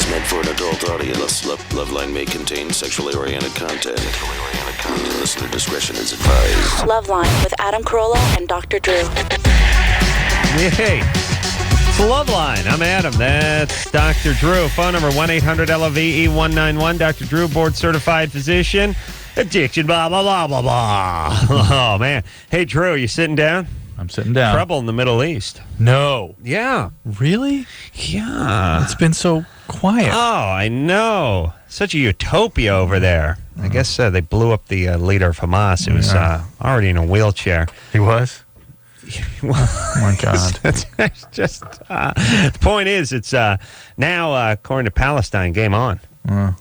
meant for an adult audience. LoveLine may contain sexually oriented content. Listener discretion is advised. LoveLine with Adam Carolla and Dr. Drew. Hey, it's LoveLine. I'm Adam. That's Dr. Drew. Phone number 1-800-LOVE-191. Dr. Drew, board-certified physician. Addiction, blah, blah, blah, blah, blah. Oh, man. Hey, Drew, you sitting down? I'm sitting down. Trouble in the Middle East. No. Yeah. Really? Yeah. It's been so quiet. Oh, I know. Such a utopia over there. I guess they blew up the leader of Hamas. It was already in a wheelchair. He was? Oh, my God. It's just, the point is, it's now, according to Palestine, game on.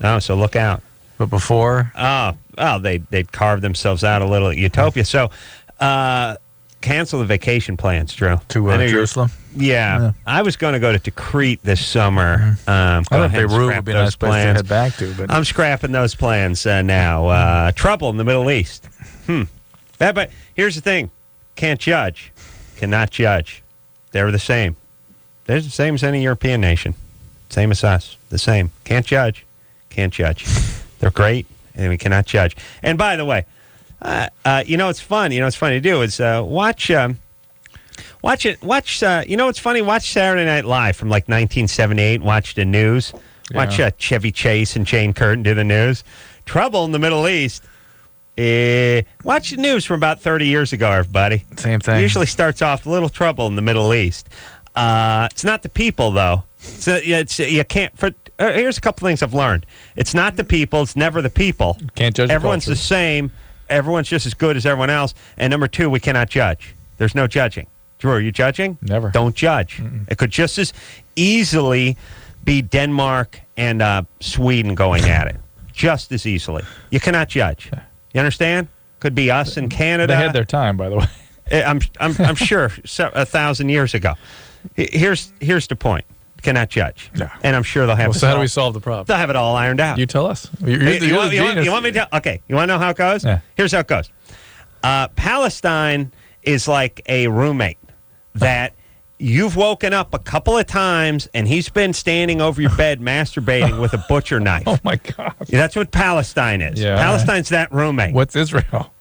Oh, so look out. But before? They'd carved themselves out a little utopia. So, cancel the vacation plans, Drew. To Jerusalem? Yeah. I was going to go to Crete this summer. I thought Beirut would be a nice place to head back to. But I'm scrapping those plans now. Trouble in the Middle East. But here's the thing. Can't judge. Cannot judge. They're the same. They're the same as any European nation. Same as us. The same. Can't judge. Can't judge. They're great, and we cannot judge. And by the way, it's fun. It's funny to do is watch it. It's funny. Watch Saturday Night Live from like 1978. Watch the news. Watch Chevy Chase and Jane Curtin do the news. Trouble in the Middle East. Watch the news from about 30 years ago, everybody. Same thing. It usually starts off a little trouble in the Middle East. It's not the people, though. You can't. Here's a couple things I've learned. It's not the people. It's never the people. Can't judge. Everyone's the same. Everyone's just as good as everyone else. And number two, we cannot judge. There's no judging. Drew, are you judging? Never. Don't judge. It could just as easily be Denmark and Sweden going at it. Just as easily. You cannot judge. You understand? Could be us in Canada. They had their time, by the way. I'm sure 1,000 years ago. Here's the point. Cannot judge. Yeah. And I'm sure they'll have So how do we solve the problem? They'll have it all ironed out. You tell us. You want me to tell? Okay. You want to know how it goes? Yeah. Here's how it goes. Palestine is like a roommate that you've woken up a couple of times and he's been standing over your bed masturbating with a butcher knife. Oh, my God. That's what Palestine is. Yeah. Palestine's that roommate. What's Israel?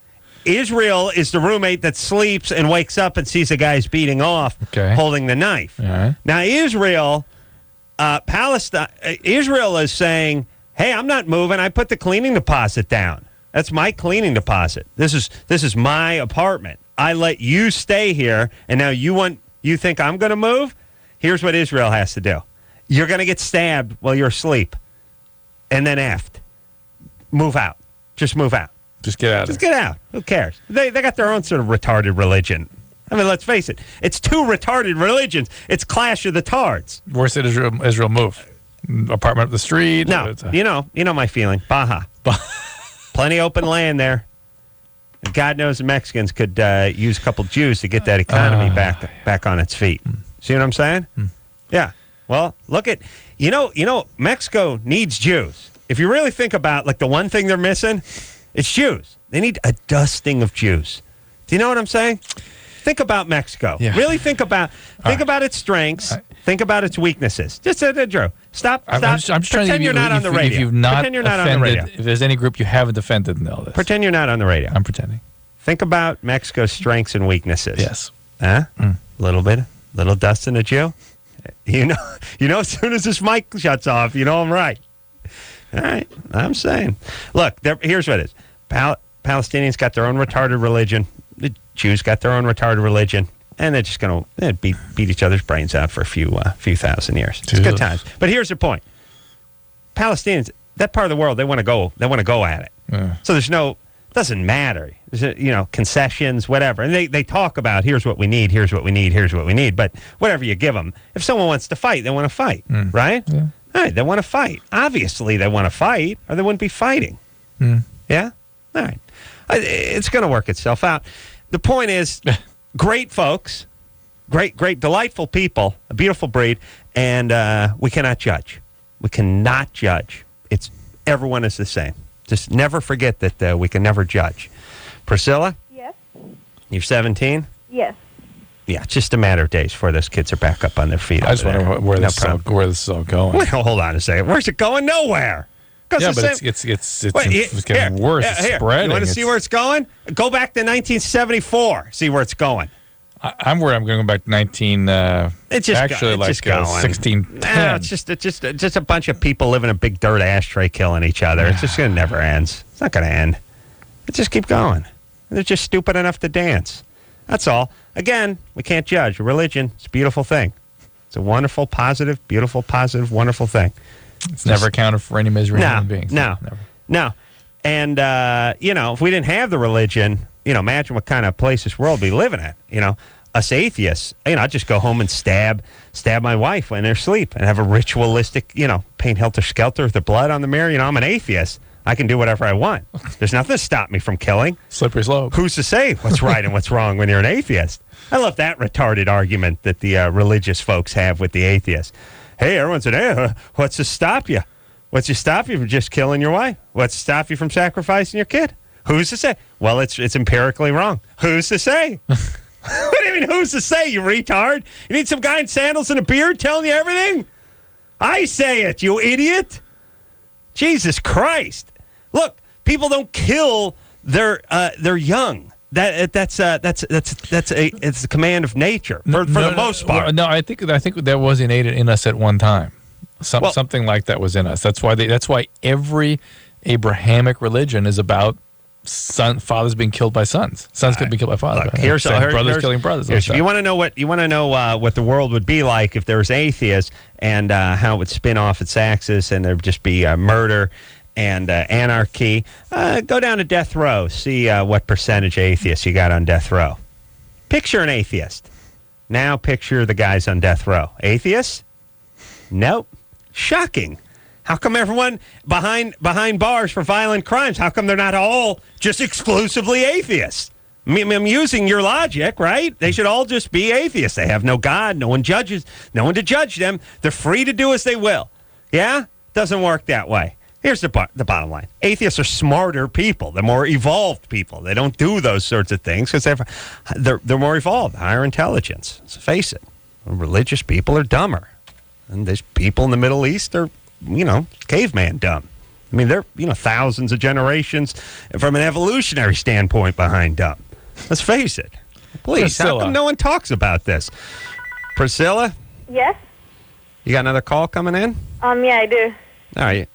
Israel is the roommate that sleeps and wakes up and sees a guy's beating off holding the knife. All right. Now, Israel is saying, hey, I'm not moving. I put the cleaning deposit down. That's my cleaning deposit. This is my apartment. I let you stay here, and now you think I'm going to move? Here's what Israel has to do. You're going to get stabbed while you're asleep, and then effed. Move out. Just move out. Just get out. Just get out. Who cares? They got their own sort of retarded religion. I mean, let's face it. It's two retarded religions. It's Clash of the Tards. Where's Israel move? Apartment up the street? No. You know my feeling. Baja. Plenty open land there. And God knows the Mexicans could use a couple Jews to get that economy back on its feet. See what I'm saying? Yeah. Well, look at Mexico needs Jews. If you really think about like the one thing they're missing, it's Jews. They need a dusting of Jews. Do you know what I'm saying? Think about Mexico. Yeah. Really think about its strengths. Think about its weaknesses. Just Drew. Stop. I'm just trying to Pretend you're not on the radio. If you've not Pretend you're not on the radio. If there's any group you haven't offended in all this. Pretend you're not on the radio. I'm pretending. Think about Mexico's strengths and weaknesses. Yes. Huh? Little dust in a Jew. You know, as soon as this mic shuts off, you know I'm right. All right. I'm saying. Look, here's what it is. Palestinians got their own retarded religion. The Jews got their own retarded religion. And they're just going to beat each other's brains out for a few thousand years. It's good times. But here's the point. Palestinians, that part of the world, they want to go at it. Yeah. So doesn't matter. There's, concessions, whatever. And they talk about here's what we need, here's what we need, here's what we need. But whatever you give them, if someone wants to fight, they want to fight, right? Yeah. All right, they want to fight. Obviously, they want to fight, or they wouldn't be fighting. Yeah? All right. It's going to work itself out. The point is, great folks, great, delightful people, a beautiful breed, and we cannot judge. We cannot judge. Everyone is the same. Just never forget that we can never judge. Priscilla? Yes. You're 17? Yes. Yeah, it's just a matter of days before those kids are back up on their feet. I just over wonder there. where No this problem. where this is all going. Wait, hold on a second. Where's it going? Nowhere. Yeah, but it's getting worse. It's Here. spreading. You want to see where it's going? Go back to 1974. See where it's going. I'm worried. I'm going to go back to 19. It's just actually it's like just going. 1610. No, it's just a bunch of people living in a big dirt ashtray, killing each other. It's just going to never end. It's not going to end. It just keep going. They're just stupid enough to dance. That's all. Again, we can't judge. Religion, it's a beautiful thing. It's a wonderful, positive, beautiful, positive, wonderful thing. It's never accounted for any misery in human beings. No. And, if we didn't have the religion, imagine what kind of place this world would be living in. Us atheists, I'd just go home and stab my wife in her sleep and have a ritualistic, paint helter-skelter with the blood on the mirror. I'm an atheist. I can do whatever I want. There's nothing to stop me from killing. Slippery slope. Who's to say what's right and what's wrong when you're an atheist? I love that retarded argument that the religious folks have with the atheists. Hey, everyone said, hey, what's to stop you? What's to stop you from just killing your wife? What's to stop you from sacrificing your kid? Who's to say? Well, it's empirically wrong. Who's to say? What do you mean, who's to say, you retard? You need some guy in sandals and a beard telling you everything? I say it, you idiot. Jesus Christ. Look, people don't kill their young. It's a command of nature for the most part. No, I think that was innate in us at one time. Something like that was in us. That's why every Abrahamic religion is about fathers being killed by sons. Sons could be killed by fathers. Look, brothers killing brothers. If you want to know what the world would be like if there was atheists and how it would spin off its axis and there'd just be murder and anarchy, go down to death row. See what percentage atheists you got on death row. Picture an atheist. Now picture the guys on death row. Atheists? Nope. Shocking. How come everyone behind bars for violent crimes, how come they're not all just exclusively atheists? I'm using your logic, right? They should all just be atheists. They have no God, no one to judge them. They're free to do as they will. Yeah? Doesn't work that way. Here's the bottom line. Atheists are smarter people. They're more evolved people. They don't do those sorts of things because they're more evolved, higher intelligence. Let's face it. Religious people are dumber. And these people in the Middle East are, caveman dumb. I mean, they're, thousands of generations from an evolutionary standpoint behind dumb. Let's face it. Please, Priscilla. how come no one talks about this? Priscilla? Yes. You got another call coming in? Yeah, I do. All right.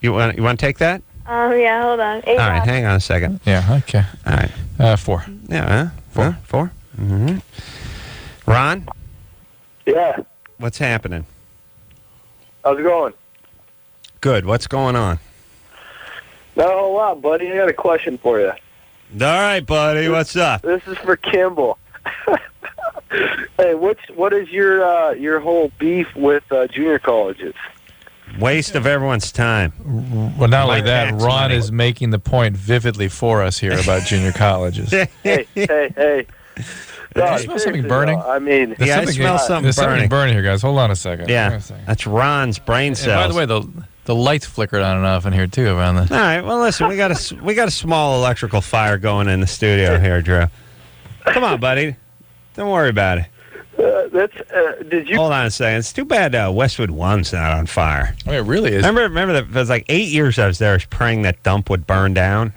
You want to take that? Yeah, hold on. All right, hang on a second. Yeah, okay. All right. 4. Yeah, 4. 4? Mm-hmm. Ron? Yeah. What's happening? How's it going? Good. What's going on? Not a whole lot, buddy. I got a question for you. All right, buddy. What's up? This is for Kimball. Hey, what is your whole beef with junior colleges? Waste of everyone's time. Well, not only My that, tax Ron money. is making the point vividly for us here about junior colleges. Hey. No, smell something burning? I mean, Yeah, I smell something There's something burning. burning here, guys. Hold on a second. Hang on Yeah, a second. that's Ron's brain And cells. by the way, the lights flickered on and off in here too around the. All right. Well, listen, we got a small electrical fire going in the studio here, Drew. Come on, buddy. Don't worry about it. did you? Hold on a second. It's too bad Westwood 1's not on fire. I mean, it really is. Remember that it was like 8 years I was there praying that dump would burn down.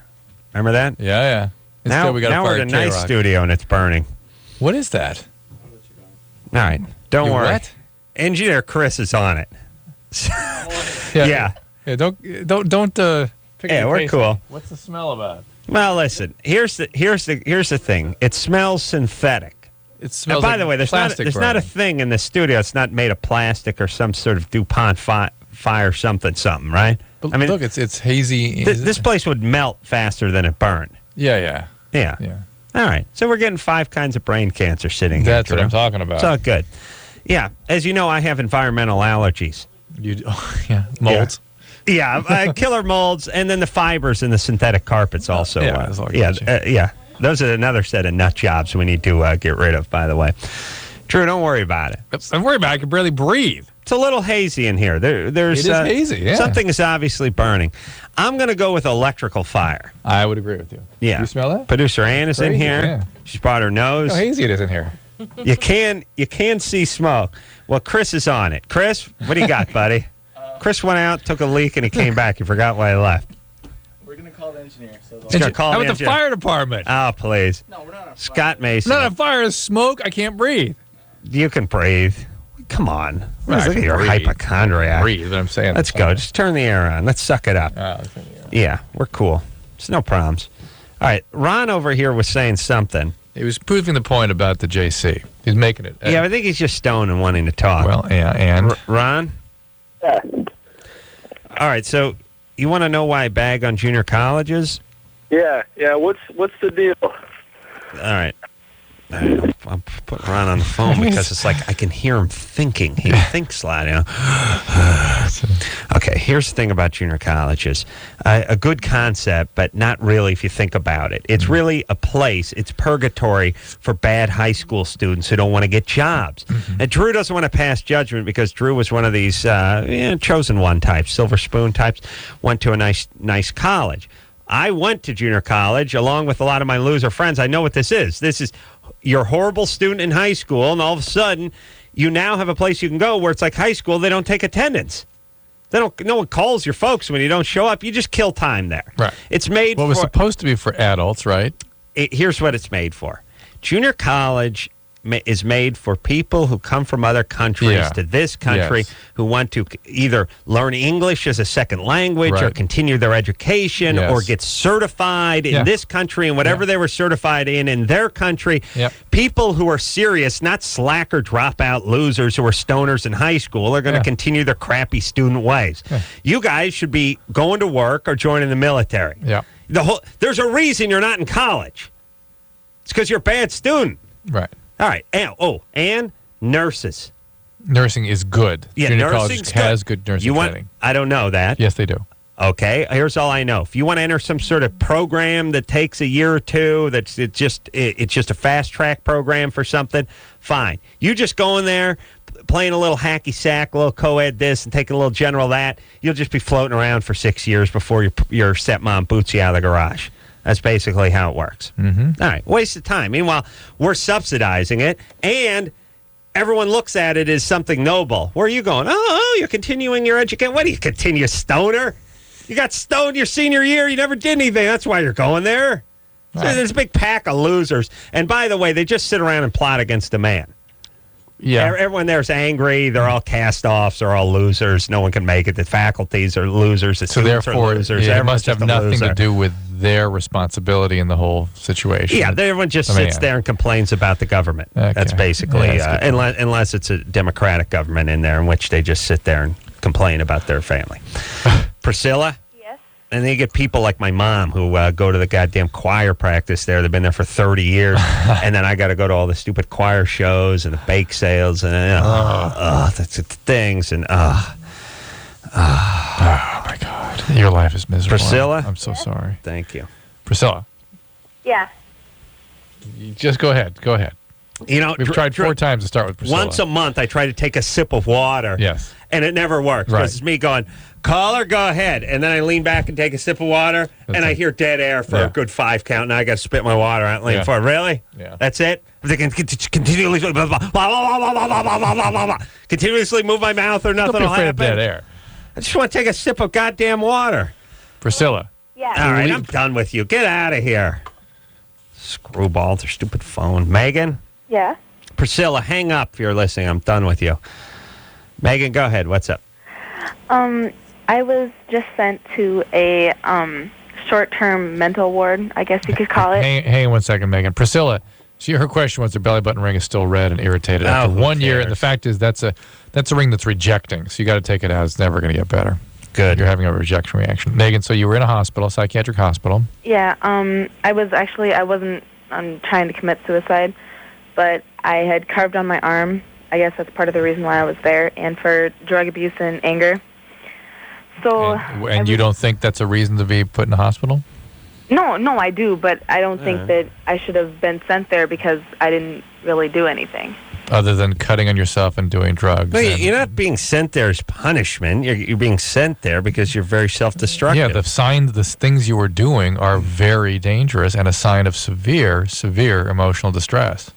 Remember that? Yeah. Now we're in a nice studio and it's burning. What is that? All right. Don't You worry. what? Engineer Chris is on it. Yeah. Yeah. Don't. Pick Yeah, your we're face. cool. What's the smell about? Well, listen. Here's the thing. It smells synthetic. It smells. And by like the way, there's not a burning. thing in the studio. It's not made of plastic or some sort of DuPont fire something, right? But I mean, look, it's hazy. this place would melt faster than it burned. Yeah. Yeah. All right. So we're getting 5 kinds of brain cancer sitting here. That's what Drew. I'm talking about. It's all good. Yeah. As you know, I have environmental allergies. Molds. Yeah, killer molds, and then the fibers in the synthetic carpets also. that's all good. Yeah. Those are another set of nut jobs we need to get rid of, by the way. Drew, don't worry about it. I'm worried about it. I can barely breathe. It's a little hazy in here. There's It is hazy, yeah. Something is obviously burning. I'm going to go with electrical fire. I would agree with you. Yeah. You smell that? Producer Ann is in Crazy, here. yeah. She's brought her nose. How hazy it is in here. You can see smoke. Well, Chris is on it. Chris, what do you got, buddy? Chris went out, took a leak, and he came back. He forgot why he left. We're going to call the engineer. So He's gonna call How the about the engineer. fire department? Oh, please. No, we're not on Scott Mason. Not a fire, it's smoke. I can't breathe. You can breathe. Come on. Well, I Look at can your breathe. hypochondriac. Breathe, but I'm saying. Let's go. Just turn the air on. Let's suck it up. Yeah, we're cool. It's no problems. All right. Ron over here was saying something. He was proving the point about the JC. He's making it. Yeah, I think he's just stoned and wanting to talk. Well, yeah, and Ron? Yeah. All right, so you want to know why I bag on junior colleges? Yeah. What's the deal? All right. I'm putting Ron on the phone because it's like I can hear him thinking. He thinks loud. You know? Okay, here's the thing about junior colleges. A good concept, but not really if you think about it. It's really a place. It's purgatory for bad high school students who don't want to get jobs. And Drew doesn't want to pass judgment because Drew was one of these chosen one types, silver spoon types, went to a nice college. I went to junior college along with a lot of my loser friends. I know what this is. This is you're a horrible student in high school, and all of a sudden, you now have a place you can go where it's like high school. They don't take attendance. No one calls your folks when you don't show up. You just kill time there. Right. It's made well, it was supposed to be for adults, right? Here's what it's made for. Junior college is made for people who come from other countries to this country who want to either learn English as a second language or continue their education or get certified in this country and whatever they were certified in their country. People who are serious, not slacker dropout losers who are stoners in high school, are going to continue their crappy student ways. You guys should be going to work or joining the military. There's a reason you're not in college. It's because you're a bad student. Right. All right. And nurses. Nursing is good. Yeah, Junior nursing's college has good nursing training. I don't know that. Yes, they do. Okay. Here's all I know. If you want to enter some sort of program that takes a year or two, it's just a fast track program for something, fine. You just go in there, playing a little hacky sack, a little co-ed this, and taking a little general that. You'll just be floating around for 6 years before your stepmom boots you out of the garage. That's basically how it works. All right. Waste of time. Meanwhile, we're subsidizing it, and everyone looks at it as something noble. Where are you going? Oh, you're continuing your education. What do you continue, stoner? You got stoned your senior year. You never did anything. That's why you're going there. So there's a big pack of losers. And by the way, they just sit around and plot against a man. Yeah. Everyone there's angry. They're all cast-offs. They're all losers. No one can make it. The faculties are losers. The students are losers. It must have nothing to do with their responsibility in the whole situation. Yeah, everyone just sits there and complains about the government. Okay. That's basically, unless it's a democratic government in there in which they just sit there and complain about their family. Priscilla? Yes. And then you get people like my mom who go to the goddamn choir practice there. They've been there for 30 years. And then I got to go to all the stupid choir shows and the bake sales and that's things. And oh, my God. Your life is miserable. Priscilla? I'm so sorry. Thank you. Priscilla. Yeah. You just go ahead. Go ahead. You know, we've tried 4 times to start with Priscilla. Once a month, I try to take a sip of water. Yes. And it never works. Right. It's me going, caller, go ahead. And then I lean back and take a sip of water, and I hear dead air for a good 5 count, and I got to spit my water out and lean forward. Really? Yeah. That's it? If they can continuously move my mouth or nothing will happen. Of dead air. I just want to take a sip of goddamn water. Priscilla. Yeah. All right, I'm done with you. Get out of here. Screwball, their stupid phone. Megan? Yeah. Priscilla, hang up if you're listening. I'm done with you. Megan, go ahead. What's up? I was just sent to a short-term mental ward, I guess you could call it. Hang on 1 second, Megan. Priscilla, her question was her belly button ring is still red and irritated after 1 year, and the fact is that's a ring that's rejecting, so you got to take it out. It's never going to get better. Good. You're having a rejection reaction. Megan, so you were in a hospital, psychiatric hospital. Yeah, I wasn't trying to commit suicide, but I had carved on my arm. I guess that's part of the reason why I was there, and for drug abuse and anger. So. And you don't think that's a reason to be put in a hospital? No, I do, but I don't think that I should have been sent there because I didn't really do anything. Other than cutting on yourself and doing drugs. Well, you're not being sent there as punishment. You're being sent there because you're very self-destructive. Yeah, the things you were doing are very dangerous and a sign of severe emotional distress.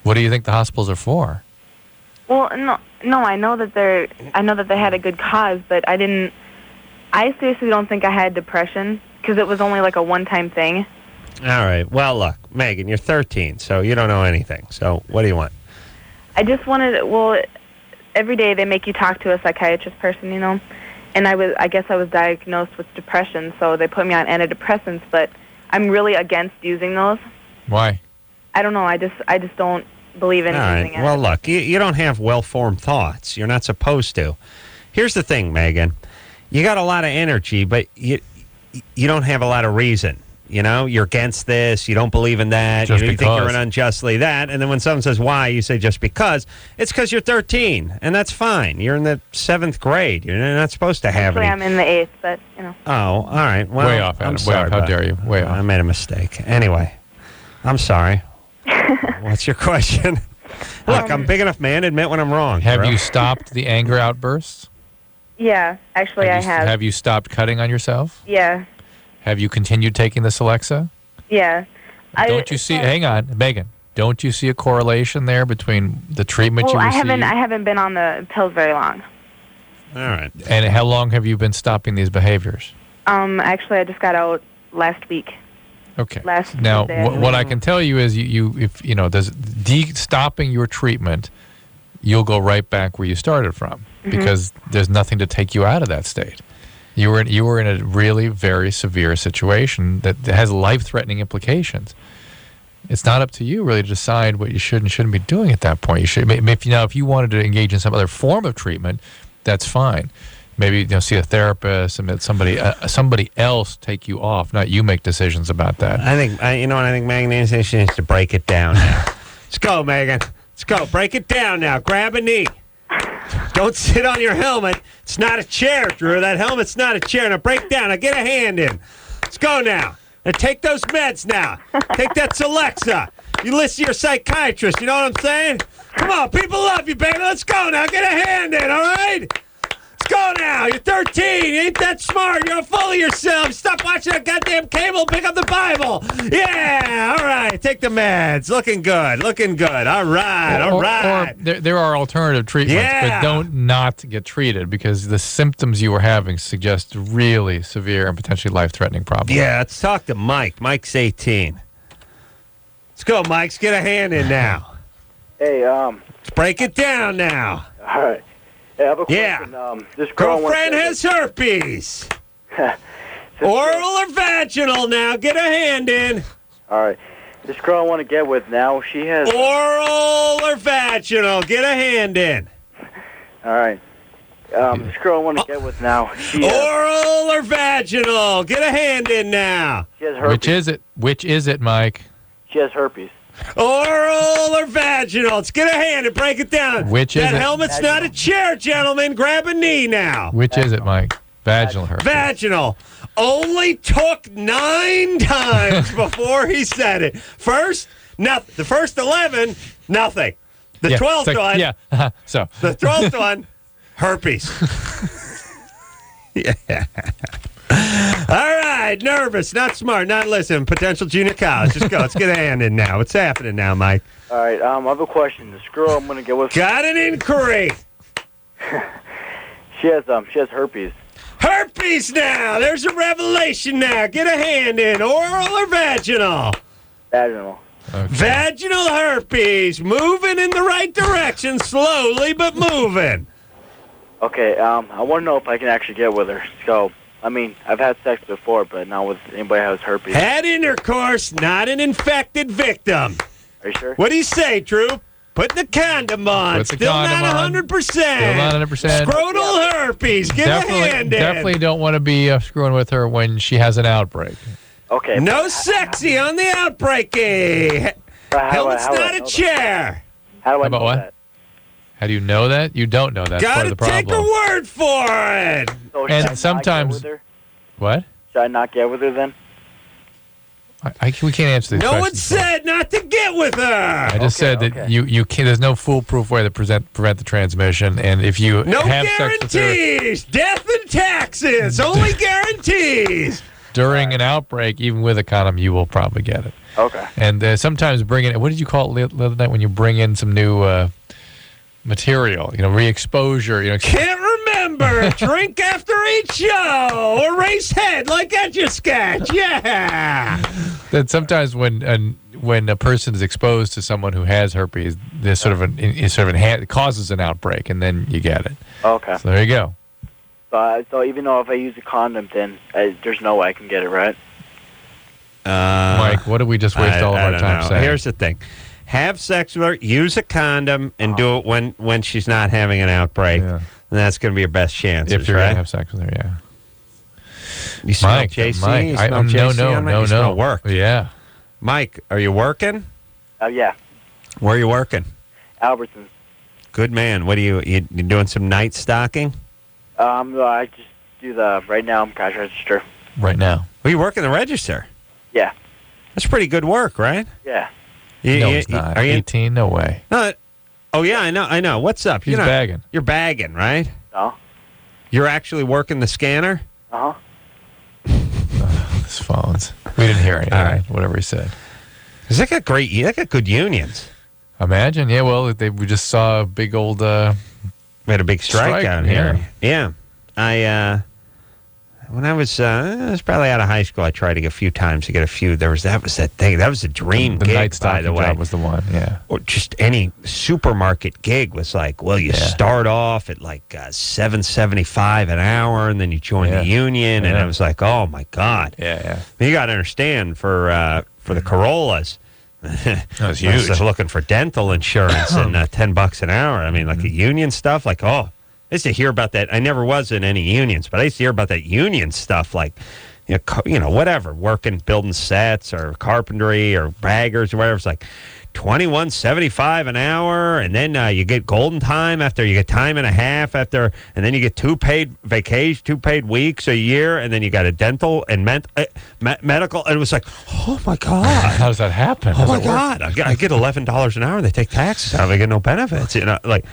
What do you think the hospitals are for? Well, no, I know that they had a good cause, but I seriously don't think I had depression because it was only like a one-time thing. All right. Well, look, Megan, you're 13, so you don't know anything. So what do you want? I just wanted, every day they make you talk to a psychiatrist person, and I guess I was diagnosed with depression, so they put me on antidepressants, but I'm really against using those. Why? I don't know. I just don't believe in using it. Well, look, you don't have well-formed thoughts. You're not supposed to. Here's the thing, Megan. You got a lot of energy, but you don't have a lot of reason. You're against this. You don't believe in that. Just you because. think you're an unjustly that. And then when someone says why, you say just because. It's because you're 13, and that's fine. You're in the 7th grade. You're not supposed to have Actually, any. I'm in the 8th, but, Oh, all right. Well, way off, Adam. I'm Way sorry. off. How dare you? Way off. I made a mistake. Anyway, I'm sorry. What's your question? Look, I'm a big enough man to admit when I'm wrong. Have bro. you stopped the anger outbursts? Yeah, actually I have. Have you stopped cutting on yourself? Yeah. Have you continued taking this Alexa? Yeah. Don't you see? Hang on, Megan. Don't you see a correlation there between the treatment you received? I haven't been on the pills very long. All right. And how long have you been stopping these behaviors? Actually, I just got out last week. Okay. Last now, Tuesday, what I can tell you is, if there's stopping your treatment, you'll go right back where you started from because there's nothing to take you out of that state. You were in a really very severe situation that has life-threatening implications. It's not up to you really to decide what you should and shouldn't be doing at that point. You should, if you wanted to engage in some other form of treatment, that's fine. Maybe see a therapist and let somebody else take you off, not you make decisions about that. I think Megan needs to break it down now. Let's go, Megan. Let's go. Break it down now. Grab a knee. Don't sit on your helmet. It's not a chair, Drew. That helmet's not a chair. Now break down. Now get a hand in. Let's go now. Now take those meds now. Take that Alexa. You listen to your psychiatrist. You know what I'm saying? Come on, people love you, baby. Let's go now. Get a hand in, all right? Let's go now. You're 13. You ain't that smart. You're full of yourself. Stop watching that goddamn cable. Pick up the Bible. Yeah. All right. Take the meds. Looking good. Looking good. All right. All right. Or there are alternative treatments, but don't not get treated because the symptoms you were having suggest really severe and potentially life-threatening problems. Yeah. Let's talk to Mike. Mike's 18. Let's go, Mike. Let's get a hand in now. Hey, Let's break it down now. all right. Hey, I have a question. Yeah. This girl Girlfriend has herpes. Oral or vaginal now. Get a hand in. All right. This girl I want to get with now, she has... Oral or vaginal. Get a hand in. All right. This girl I want to get with now, she has... Oral or vaginal. Get a hand in now. She has herpes. Which is it, Mike? She has herpes. Oral or vaginal. Let's get a hand and break it down. Which is that it? helmet's not a chair, gentlemen. Grab a knee now. Which is it, Mike? Vaginal herpes. Vaginal. Only took 9 times before he said it. First, nothing. The first 11, nothing. The 12th one. Yeah. So. The 12th one, herpes. Yeah. All right. Nervous, not smart, not listening. Potential junior college. Just go. Let's get a hand in now. What's happening now, Mike? All right. I have a question. This girl I'm going to get with... Got an inquiry. She has herpes. Herpes now. There's a revelation now. Get a hand in. Oral or vaginal? Vaginal. Okay. Vaginal herpes. Moving in the right direction. Slowly, but moving. Okay. I want to know if I can actually get with her. So, I've had sex before, but not with anybody who has herpes. Had intercourse, not an infected victim. Are you sure? What do you say, Drew? Put the condom on. Put the Still condom not on. 100%. Still not 100%. Scrotal herpes. Get a hand in. Definitely don't want to be screwing with her when she has an outbreak. Okay. No sexy on the outbreaky. Helmet's not a chair. How do I About know what? that? How do you know that? You don't know that. That's part Gotta of the take problem. a word for it. So And should I not sometimes- get with her? What? Should I not get with her then? We can't answer these No one questions. said not to get with her. I just said that you can't. There's no foolproof way to prevent the transmission, and if you No have sex with her guarantees. Death and taxes. Only guarantees. during an outbreak, even with a condom, you will probably get it. Okay. And sometimes bring in, what did you call it the other night when you bring in some new material? Re-exposure. Can't remember. Drink after each show or race head like Etch-a-Sketch. Yeah. That sometimes when a person is exposed to someone who has herpes, there's it causes an outbreak, and then you get it. Okay. So there you go. So even though if I use a condom, then there's no way I can get it, right? Mike, what did we just waste all of our time saying? Here's the thing. Have sex with her, use a condom, and do it when she's not having an outbreak. Yeah. And that's going to be your best chance. If you're going to have sex with her, yeah. You smell JC? Mike, you smell JC no. You smell work. Yeah. Mike, are you working? Yeah. Where are you working? Albertsons. Good man. What are you doing some night stocking? I just do right now I'm cash register. Right now. Well, you work in the register? Yeah. That's pretty good work, right? Yeah. No, it's not. Are you 18? No way. Oh, yeah, I know. What's up? He's bagging. You're bagging, right? No. You're actually working the scanner? Uh-huh. His phones. We didn't hear anything. All right. Whatever he said. Because they got good unions. Imagine. Yeah, well, we just saw a big old... we had a big strike down here. Yeah. When I was probably out of high school, I tried a few times to get a few. That was that thing. That was a dream the gig, night by the way. Job was the one, yeah. Or just any supermarket gig was like, well, you start off at like $7.75 an hour, and then you join the union, and I was like, oh my God. Yeah. You got to understand for the Corollas. That was huge. I was looking for dental insurance and $10 an hour. I mean, like a union stuff, like I used to hear about that. I never was in any unions, but I used to hear about that union stuff, like, whatever, working, building sets or carpentry or baggers or whatever. It's like $21.75 an hour, and then you get golden time after you get time and a half after, and then you get 2 paid vacation, 2 paid weeks a year, and then you got a dental and medical. And it was like, oh my God, how does that happen? Oh my God, I get $11 an hour. They take taxes out. I get no benefits. It's like.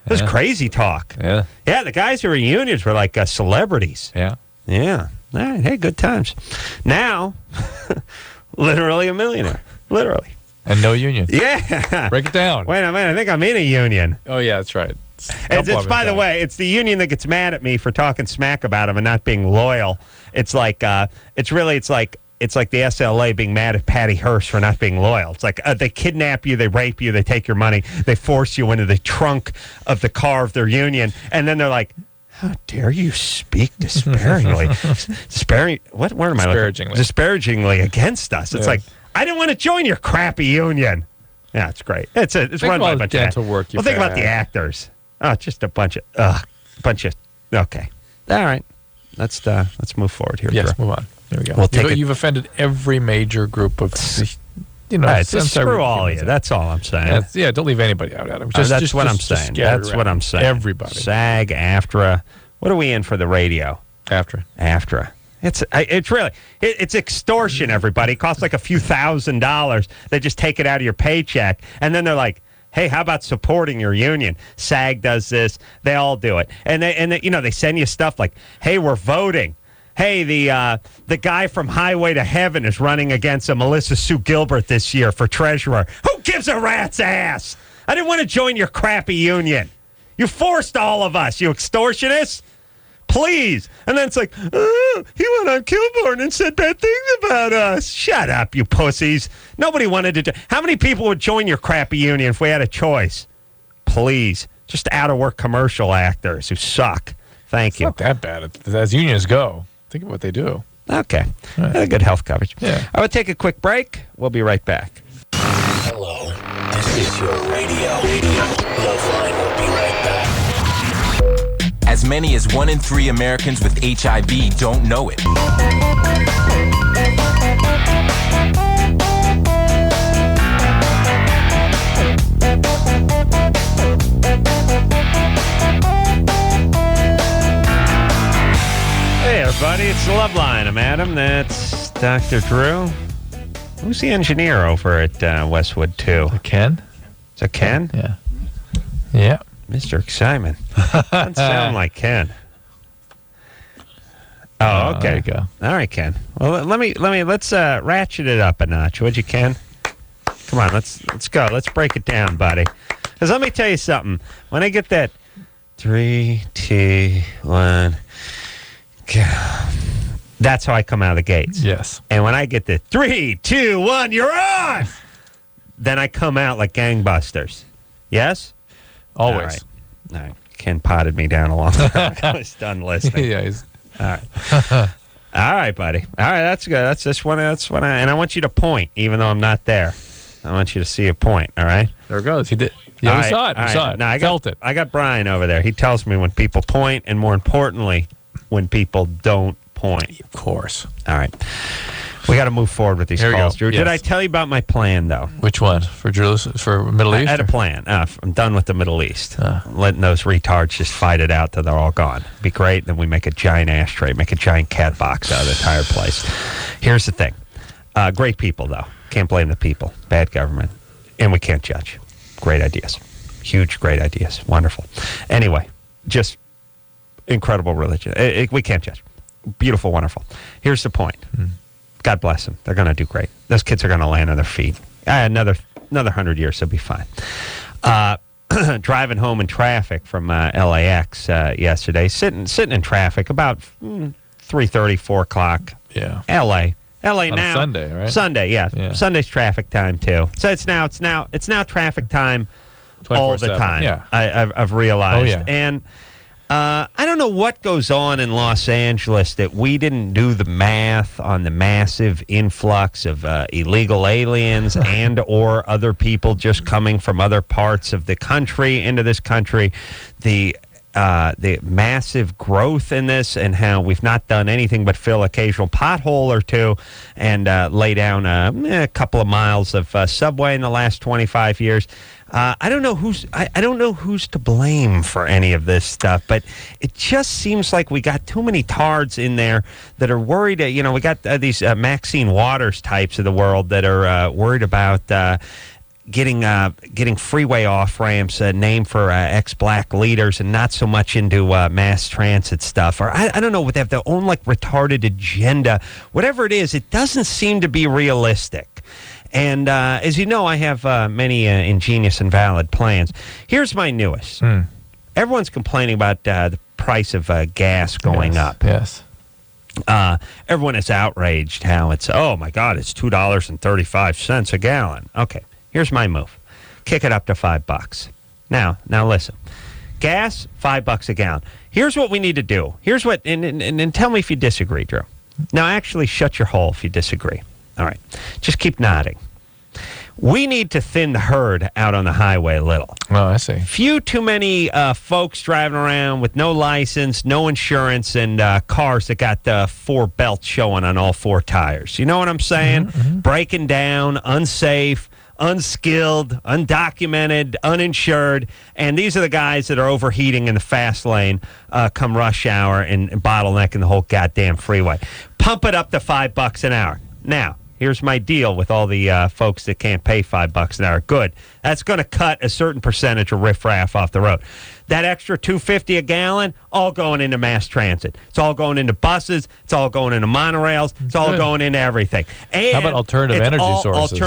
It was crazy talk. Yeah. Yeah, the guys who were in unions were like celebrities. Yeah. Yeah. All right. Hey, good times. Now, literally a millionaire. Literally. And no union. Yeah. Break it down. Wait a minute. I think I'm in a union. Oh, yeah, that's right. It's by the way, it's the union that gets mad at me for talking smack about them and not being loyal. It's like, it's like the SLA being mad at Patty Hearst for not being loyal. It's like they kidnap you, they rape you, they take your money, they force you into the trunk of the car of their union, and then they're like, how dare you speak disparagingly? What word am I looking? Disparagingly against us. It's like, I didn't want to join your crappy union. Yeah, it's great. It's run by a bunch of dental work. Well, think about the actors. Oh, just a bunch of. Okay. All right. Let's move forward here. Yes, move on. There we go. You've offended every major group of, screw all of you. That's all I'm saying. Don't leave anybody out, Adam. That's what I'm saying. That's what I'm saying. Everybody. SAG, AFTRA. What are we in for the radio? AFTRA. It's extortion, everybody. It costs like a few $1,000s. They just take it out of your paycheck. And then they're like, hey, how about supporting your union? SAG does this. They all do it. And they send you stuff like, hey, we're voting. Hey, the guy from Highway to Heaven is running against Melissa Sue Gilbert this year for treasurer. Who gives a rat's ass? I didn't want to join your crappy union. You forced all of us, you extortionists. Please. And then it's like, oh, he went on Kilborn and said bad things about us. Shut up, you pussies. Nobody wanted to. How many people would join your crappy union if we had a choice? Please. Just out-of-work commercial actors who suck. Thank you. It's not that bad. As unions go. Think of what they do. Okay. Right. Good health coverage. Yeah. I will take a quick break. We'll be right back. Hello. This is your radio. LoveLine will be right back. As many as 1 in 3 Americans with HIV don't know it. Hey, everybody, it's the LoveLine. I'm Adam. That's Dr. Drew. Who's the engineer over at Westwood 2? Ken? Is that Ken? Yeah. Mr. Excitement. Doesn't sound like Ken. Oh, okay. There you go. All right, Ken. Well, let's ratchet it up a notch, would you, Ken? Come on, let's go. Let's break it down, buddy. Because let me tell you something. When I get that 3, 2, 1, go. That's how I come out of the gates. Yes. And when I get the 3, 2, 1, you're on. Then I come out like gangbusters. Yes? Always. All right. Ken potted me down a long time. I was done listening. Yeah. All right. All right, buddy. All right, that's good. And I want you to point, even though I'm not there. I want you to see a point, all right? There it goes. He did. Yeah, we saw it. We saw it. Now, Felt it. I got Brian over there. He tells me when people point, and more importantly, when people don't point. Of course. All right. We got to move forward with these Here we calls, go. Drew. Yes. Did I tell you about my plan, though? Which one? For Middle East? I had a plan. I'm done with the Middle East. Letting those retards just fight it out till they're all gone. Be great. Then we make a giant ashtray, make a giant cat box out of the entire place. Here's the thing. Great people, though. Can't blame the people. Bad government. And we can't judge. Great ideas. Huge, great ideas. Wonderful. Anyway, just incredible religion. We can't judge. Beautiful, wonderful. Here's the point. God bless them. They're going to do great. Those kids are going to land on their feet. Another 100 years, they'll be fine. Driving home in traffic from LAX yesterday, sitting in traffic about 3:30, 4 o'clock. Yeah. LA On now. Sunday, right? Sunday, yeah. Yeah. Sunday's traffic time too. So it's now traffic time all the 24/7. time. Yeah. I've realized. Oh, yeah. And I don't know what goes on in Los Angeles that we didn't do the math on the massive influx of illegal aliens and or other people just coming from other parts of the country into this country. The massive growth in this and how we've not done anything but fill occasional pothole or two and lay down a couple of miles of subway in the last 25 years. I don't know who's to blame for any of this stuff, but it just seems like we got too many tards in there that are worried. We got these Maxine Waters types of the world that are worried about getting freeway off ramps named for ex-black leaders and not so much into mass transit stuff. Or I don't know, they have their own like retarded agenda. Whatever it is, it doesn't seem to be realistic. And as you know, I have many ingenious and valid plans. Here's my newest. Everyone's complaining about the price of gas going up. Yes. Everyone is outraged how it's, oh my God, it's $2.35 a gallon. Okay, here's my move. Kick it up to $5. Now listen. Gas, $5 a gallon. Here's what we need to do. Here's what, and tell me if you disagree, Drew. Now actually shut your hole if you disagree. All right. Just keep nodding. We need to thin the herd out on the highway a little. Oh, I see. Few too many folks driving around with no license, no insurance, and cars that got 4 belts showing on all 4 tires. You know what I'm saying? Breaking down, unsafe, unskilled, undocumented, uninsured. And these are the guys that are overheating in the fast lane come rush hour and bottlenecking the whole goddamn freeway. Pump it up to $5 an hour. Now, here's my deal with all the folks that can't pay $5 an hour. Good. That's going to cut a certain percentage of riffraff off the road. That extra $2.50 a gallon, all going into mass transit. It's all going into buses. It's all going into monorails. It's all going into everything. And how about alternative energy sources?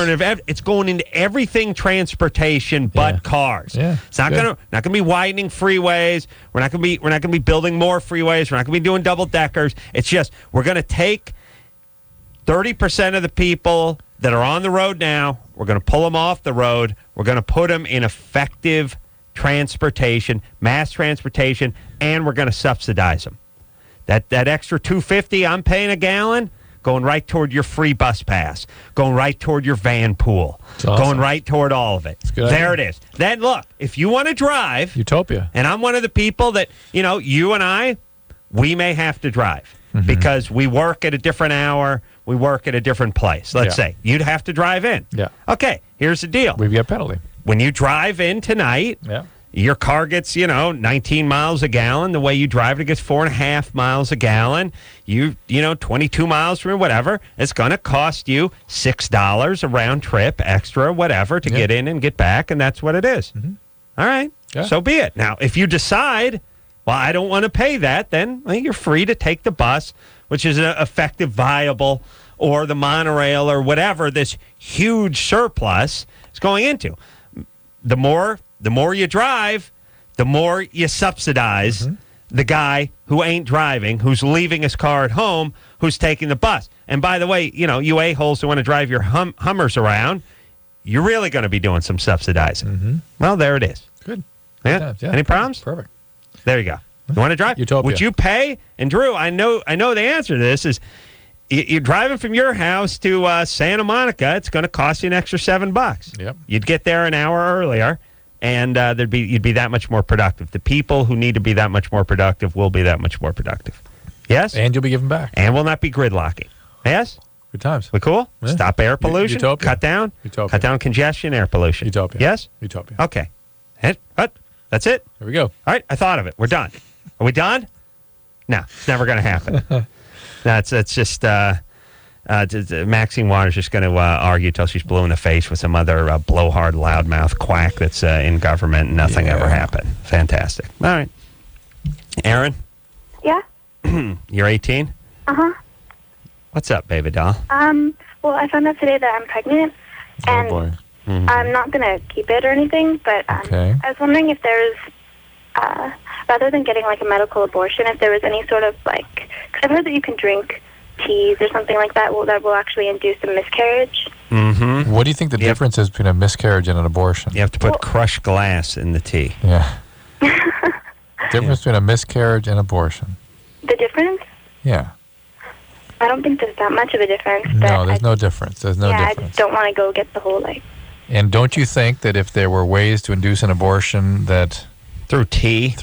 It's going into everything transportation but cars. Yeah, it's not going to be widening freeways. We're not going to be building more freeways. We're not going to be doing double deckers. It's just we're going to take 30% of the people that are on the road now, we're going to pull them off the road. We're going to put them in effective transportation, mass transportation, and we're going to subsidize them. That extra $2.50 I'm paying a gallon, going right toward your free bus pass, going right toward your van pool, going right toward all of it. There it is. Then look, if you want to drive, utopia, and I'm one of the people that, you and I, we may have to drive because we work at a different hour. We work at a different place. Let's say you'd have to drive in. Yeah. Okay, here's the deal. We get penalty. When you drive in tonight, your car gets, 19 miles a gallon. The way you drive it gets 4.5 miles a gallon. 22 miles from whatever. It's going to cost you $6 a round trip extra, whatever, to get in and get back, and that's what it is. All right. Yeah. So be it. Now, if you decide, well, I don't want to pay that, then you're free to take the bus, which is an effective, viable, or the monorail or whatever this huge surplus is going into. The more you drive, the more you subsidize the guy who ain't driving, who's leaving his car at home, who's taking the bus. And by the way, you a-holes who want to drive your Hummers around, you're really going to be doing some subsidizing. Well, there it is. Good. Yeah? Yeah. Any problems? Perfect. There you go. You want to drive? Utopia. Would you pay? And Drew, I know the answer to this is you're driving from your house to Santa Monica. It's going to cost you an extra $7. Yep. You'd get there an hour earlier, and you'd be that much more productive. The people who need to be that much more productive will be that much more productive. Yes? And you'll be giving back. And will not be gridlocking. Yes? Good times. We cool? Yeah. Stop air pollution. Utopia. Cut down. Utopia. Cut down congestion, air pollution. Utopia. Yes? Utopia. Okay. What? That's it? There we go. All right, I thought of it. We're done. Are we done? No, it's never going to happen. No, it's just Maxine Waters just going to argue till she's blue in the face with some other blowhard, loudmouth quack that's in government, and nothing ever happened. Fantastic. All right. Aaron? Yeah? You're 18? Uh-huh. What's up, baby doll? Well, I found out today that I'm pregnant, and Oh, boy. I'm not going to keep it or anything, but Okay. I was wondering if there's, rather than getting, like, a medical abortion, if there was any sort of, like, because I've heard that you can drink teas or something like that that will actually induce a miscarriage. Mm-hmm. What do you think the difference is between a miscarriage and an abortion? You have to put crushed glass in the tea. Yeah. Difference between a miscarriage and abortion. The difference? Yeah. I don't think there's that much of a difference. No, there's no difference. There's no I difference. just don't want to go get the whole, like... And don't you think that if there were ways to induce an abortion that... Through tea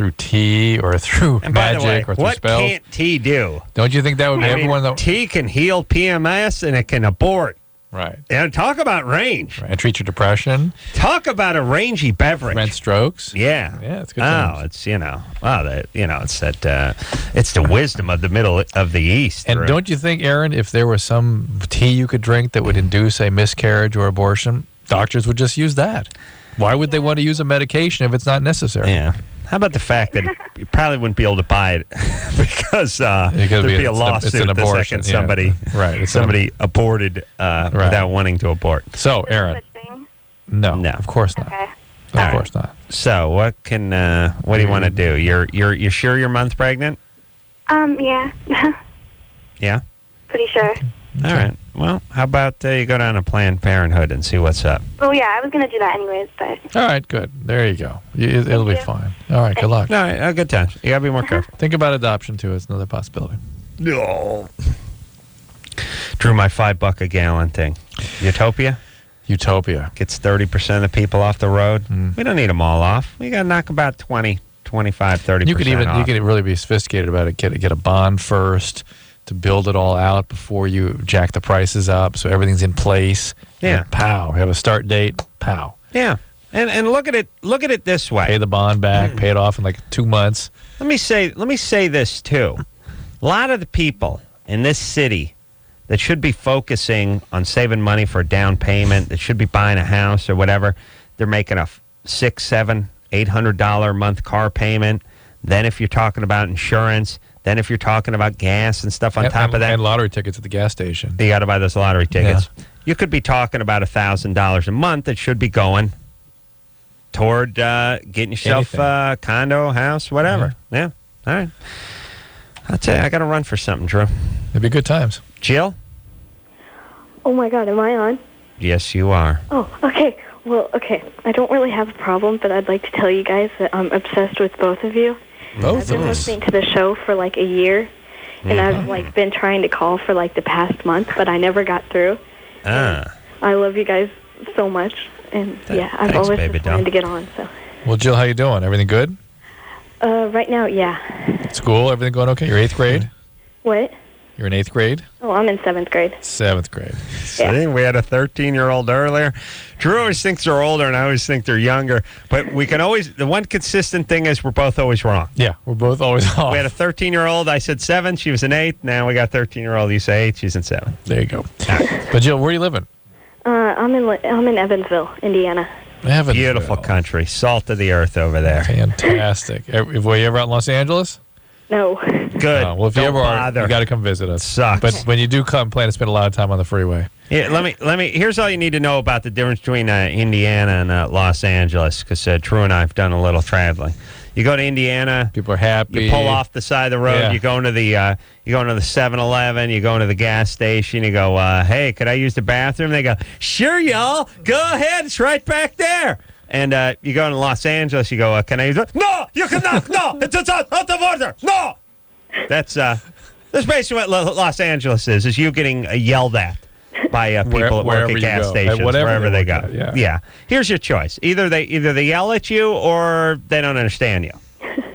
or through and by the way, magic or through what spells... can't tea do? Don't you think that would be I mean, everyone... that tea can heal PMS and it can abort. Right. And talk about range. Right. And treat your depression. Talk about a rangy beverage. Prevent strokes. Yeah. Yeah, it's good. Oh, it's it's that it's the wisdom of the middle of the East. And right? don't you think, Aaron, if there was some tea you could drink that would induce a miscarriage or abortion, doctors would just use that? Why would they want to use a medication if it's not necessary? Yeah. How about the fact that you probably wouldn't be able to buy it because there'd be a lawsuit it's an the abortion. second somebody aborted without wanting to abort. So, Aaron, no, of course not. Okay. Of course not. So, what do you want to do? You're sure you're month pregnant? Yeah. Yeah. Pretty sure. All right. Well, how about you go down to Planned Parenthood and see what's up? Oh, yeah, I was going to do that anyways, but... All right, good. There you go. It'll be fine. All right, good luck. All right, good times. You got to be more careful. Think about adoption, too. It's another possibility. No. Drew, my $5 a gallon thing. Utopia gets 30% of the people off the road. We don't need them all off. We got to knock about 20, 25, 30%. You could really be sophisticated about it. Get a bond first to build it all out before you jack the prices up, so everything's in place. Yeah. And pow. Have a start date. Pow. Yeah. And look at it this way. Pay the bond back. Pay it off in like 2 months. Let me say this too. A lot of the people in this city that should be focusing on saving money for a down payment, that should be buying a house or whatever, they're making a $600, $700, $800 a month car payment. Then if you're talking about insurance, then if you're talking about gas and stuff on top of that. And lottery tickets at the gas station. You got to buy those lottery tickets. Yeah. You could be talking about $1,000 a month that should be going toward getting yourself a condo, house, whatever. Yeah. All right. I'll tell you, I got to run for something, Drew. It'd be good times. Jill? Oh, my God, am I on? Yes, you are. Oh, okay. Well, okay. I don't really have a problem, but I'd like to tell you guys that I'm obsessed with both of you. I've been listening to the show for like a year, and I've like been trying to call for like the past month, but I never got through. I love you guys so much, and I've always just wanted to get on. So. Well, Jill, how you doing? Everything good? Right now, yeah. School, everything going okay? You're 8th grade? What? You're in 8th grade? Oh, I'm in 7th grade. 7th grade. See, we had a 13-year-old earlier. Drew always thinks they're older, and I always think they're younger. But we can always, the one consistent thing is we're both always wrong. Yeah, we're both always off. We had a 13-year-old. I said 7. She was in 8. Now we got 13-year-old. You say 8. She's in 7. There you go. But Jill, where are you living? I'm in Evansville, Indiana. Beautiful country. Salt of the earth over there. Fantastic. Were you ever out in Los Angeles? No. Good. Well, if you ever are, you got to come visit us. Sucks. But when you do come, plan to spend a lot of time on the freeway. Yeah, let me. Here's all you need to know about the difference between Indiana and Los Angeles, because Drew and I have done a little traveling. You go to Indiana, people are happy. You pull off the side of the road. Yeah. You go into the 7-Eleven. You go into the gas station. You go, hey, could I use the bathroom? They go, sure, y'all. Go ahead. It's right back there. And you go to Los Angeles. You go, can I use it? No, you cannot. No, it's out of order. No. That's basically what Los Angeles is you getting yelled at by people that work at gas stations, wherever they go. Yeah. Here's your choice: either they yell at you or they don't understand you.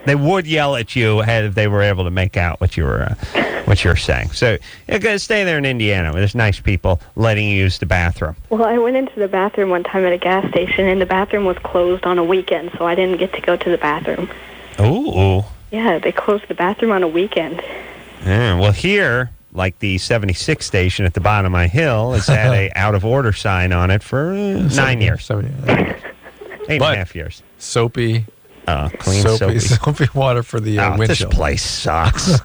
They would yell at you if they were able to make out what you were saying. So you gotta stay there in Indiana, where there's nice people letting you use the bathroom. Well, I went into the bathroom one time at a gas station, and the bathroom was closed on a weekend, so I didn't get to go to the bathroom. Ooh. Yeah, they closed the bathroom on a weekend. Yeah, well, here, like the 76 station at the bottom of my hill, has had a out of order sign on it for 9 years. 8.5 years. Soapy. Clean soapy water for the windshield. This place sucks.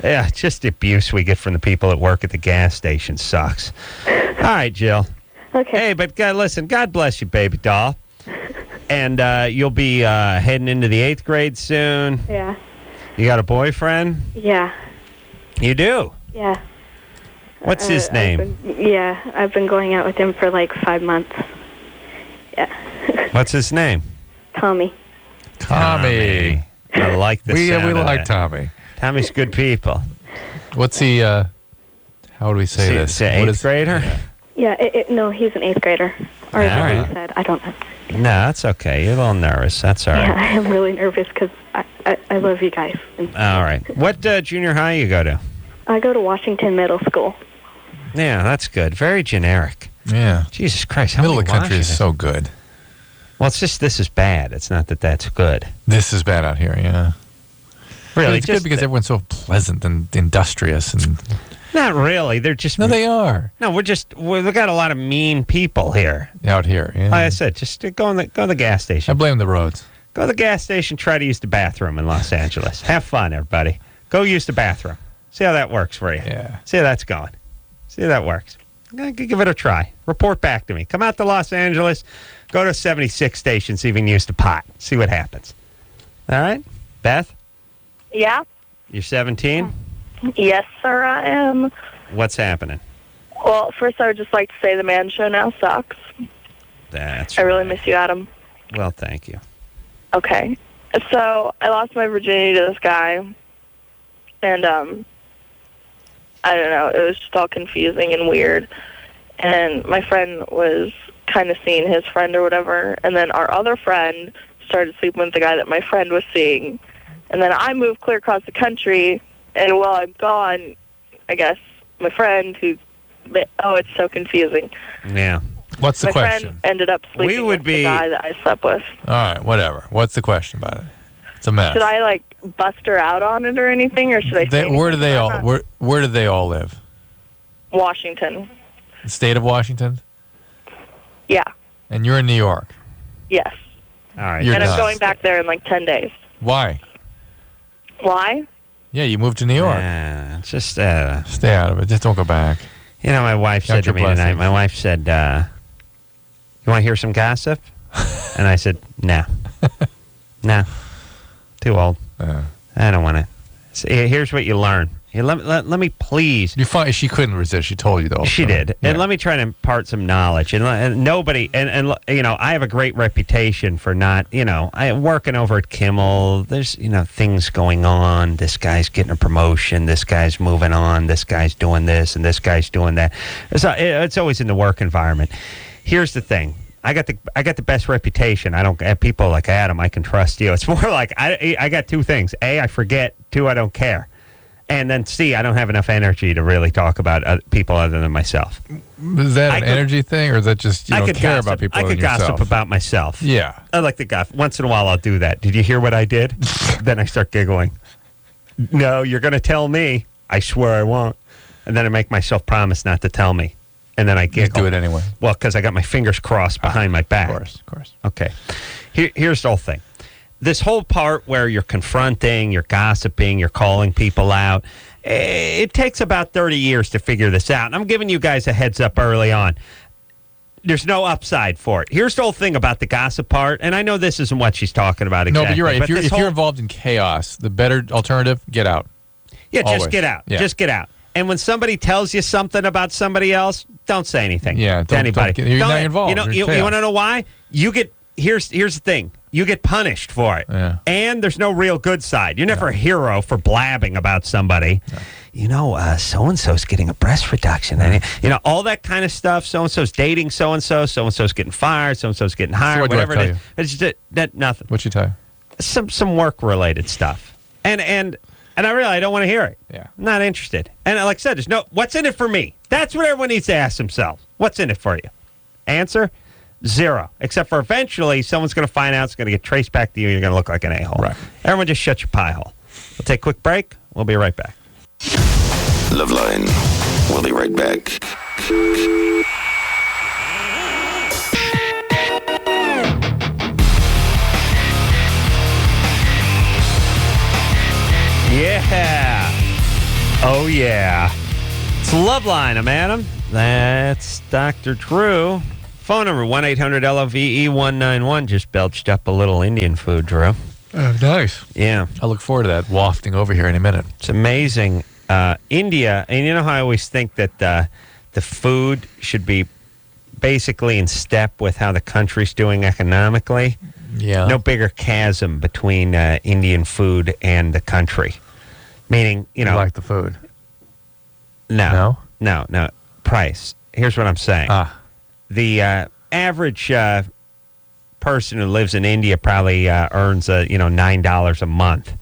Yeah, just the abuse we get from the people that work at the gas station sucks. All right, Jill. Okay. Hey, but listen, God bless you, baby doll. And you'll be heading into the 8th grade soon. Yeah. You got a boyfriend? Yeah. You do? Yeah. What's his name? I've been going out with him for like 5 months. Yeah. What's his name? Tommy. I like the sound we of like that. Tommy. Tommy's good people. What's he, how do we say this? Is he an 8th grader? Yeah, no, he's an 8th grader. Or is that what he said? I don't know. No, that's okay. You're a little nervous. That's all right. Yeah, I am really nervous because I love you guys. All right. What junior high you go to? I go to Washington Middle School. Yeah, that's good. Very generic. Yeah. Jesus Christ. How Middle of many the country is Washington? so good. Well, it's just this is bad. It's not that that's good. This is bad out here, yeah. Really? It's good because everyone's so pleasant and industrious and... Not really. They're just... No, they are. No, we've got a lot of mean people here. Out here, yeah. Like I said, just go to the gas station. I blame the roads. Go to the gas station, try to use the bathroom in Los Angeles. Have fun, everybody. Go use the bathroom. See how that works for you. Yeah. See how that's going. See how that works. Give it a try. Report back to me. Come out to Los Angeles. Go to 76 station, see if you can use the pot. See what happens. All right? Beth? Yeah? You're 17? Yes, sir, I am. What's happening? Well, first I would just like to say the man show now sucks. That's I really miss you, Adam. Well, thank you. Okay. So I lost my virginity to this guy, and I don't know, it was just all confusing and weird. And my friend was kind of seeing his friend or whatever, and then our other friend started sleeping with the guy that my friend was seeing. And then I moved clear across the country, and while I'm gone, I guess my friend it's so confusing. Yeah. What's the my question? friend ended up sleeping with the guy that I slept with. All right, whatever. What's the question about it? It's a mess. Should I bust her out on it or anything, or should I? Where do they all? Where do they all live? Washington. The state of Washington. Yeah. And you're in New York. Yes. All right. And I'm going back there in 10 days. Why? Why? Yeah, you moved to New York. Yeah, just stay out of it. Just don't go back. You know, my wife said to me tonight. My wife said, "You want to hear some gossip?" And I said, "No, no, too old. I don't want it." So here's what you learn. Let me please. You find she couldn't resist. She told you though. She did, and let me try to impart some knowledge. And nobody, and you know, I have a great reputation for not, you know, I'm working over at Kimmel. There's, you know, things going on. This guy's getting a promotion. This guy's moving on. This guy's doing this, and this guy's doing that. It's always in the work environment. Here's the thing. I got the best reputation. I don't have people like Adam. I can trust you. It's more like I got two things. A, I forget. Two, I don't care. And then C, I don't have enough energy to really talk about people other than myself. Is that an energy thing, or is that just you don't care about people? I could gossip about myself. Yeah, I like to gossip. Once in a while, I'll do that. Did you hear what I did? Then I start giggling. No, you're going to tell me. I swear I won't. And then I make myself promise not to tell me. And then I You giggle. do it anyway. Well, because I got my fingers crossed behind my back. Of course. Okay. Here's the whole thing. This whole part where you're confronting, you're gossiping, you're calling people out, it takes about 30 years to figure this out. And I'm giving you guys a heads up early on. There's no upside for it. Here's the whole thing about the gossip part, and I know this isn't what she's talking about exactly. No, but you're right. If you're involved in chaos, the better alternative, get out. Yeah, Always. just get out. Yeah. Just get out. And when somebody tells you something about somebody else, don't say anything to anybody. You're not involved. You know, you want to know why? You get here's the thing. You get punished for it. Yeah. And there's no real good side. You're never a hero for blabbing about somebody. No. You know, so-and-so's getting a breast reduction. And, you know, all that kind of stuff. So-and-so's dating so-and-so. So-and-so's getting fired. So-and-so's getting hired. So whatever it is. It's just nothing. What'd you tell you? Some work-related stuff. And I don't want to hear it. Yeah. I'm not interested. And like I said, there's no, what's in it for me? That's what everyone needs to ask themselves. What's in it for you? Answer, zero. Except for eventually someone's going to find out, it's going to get traced back to you, and you're going to look like an a-hole. Right. Everyone just shut your pie hole. We'll take a quick break. We'll be right back. LoveLine. We'll be right back. Yeah. Oh, yeah. It's LoveLine. I'm Adam. That's Dr. Drew. Phone number 1-800-LOVE-191. Just belched up a little Indian food, Drew. Oh, nice. Yeah. I look forward to that wafting over here any minute. It's amazing. India, and you know how I always think that the food should be basically in step with how the country's doing economically? Yeah. No bigger chasm between Indian food and the country. Meaning, you know. You like the food? No. Price. Here's what I'm saying. The average person who lives in India probably earns $9 a month.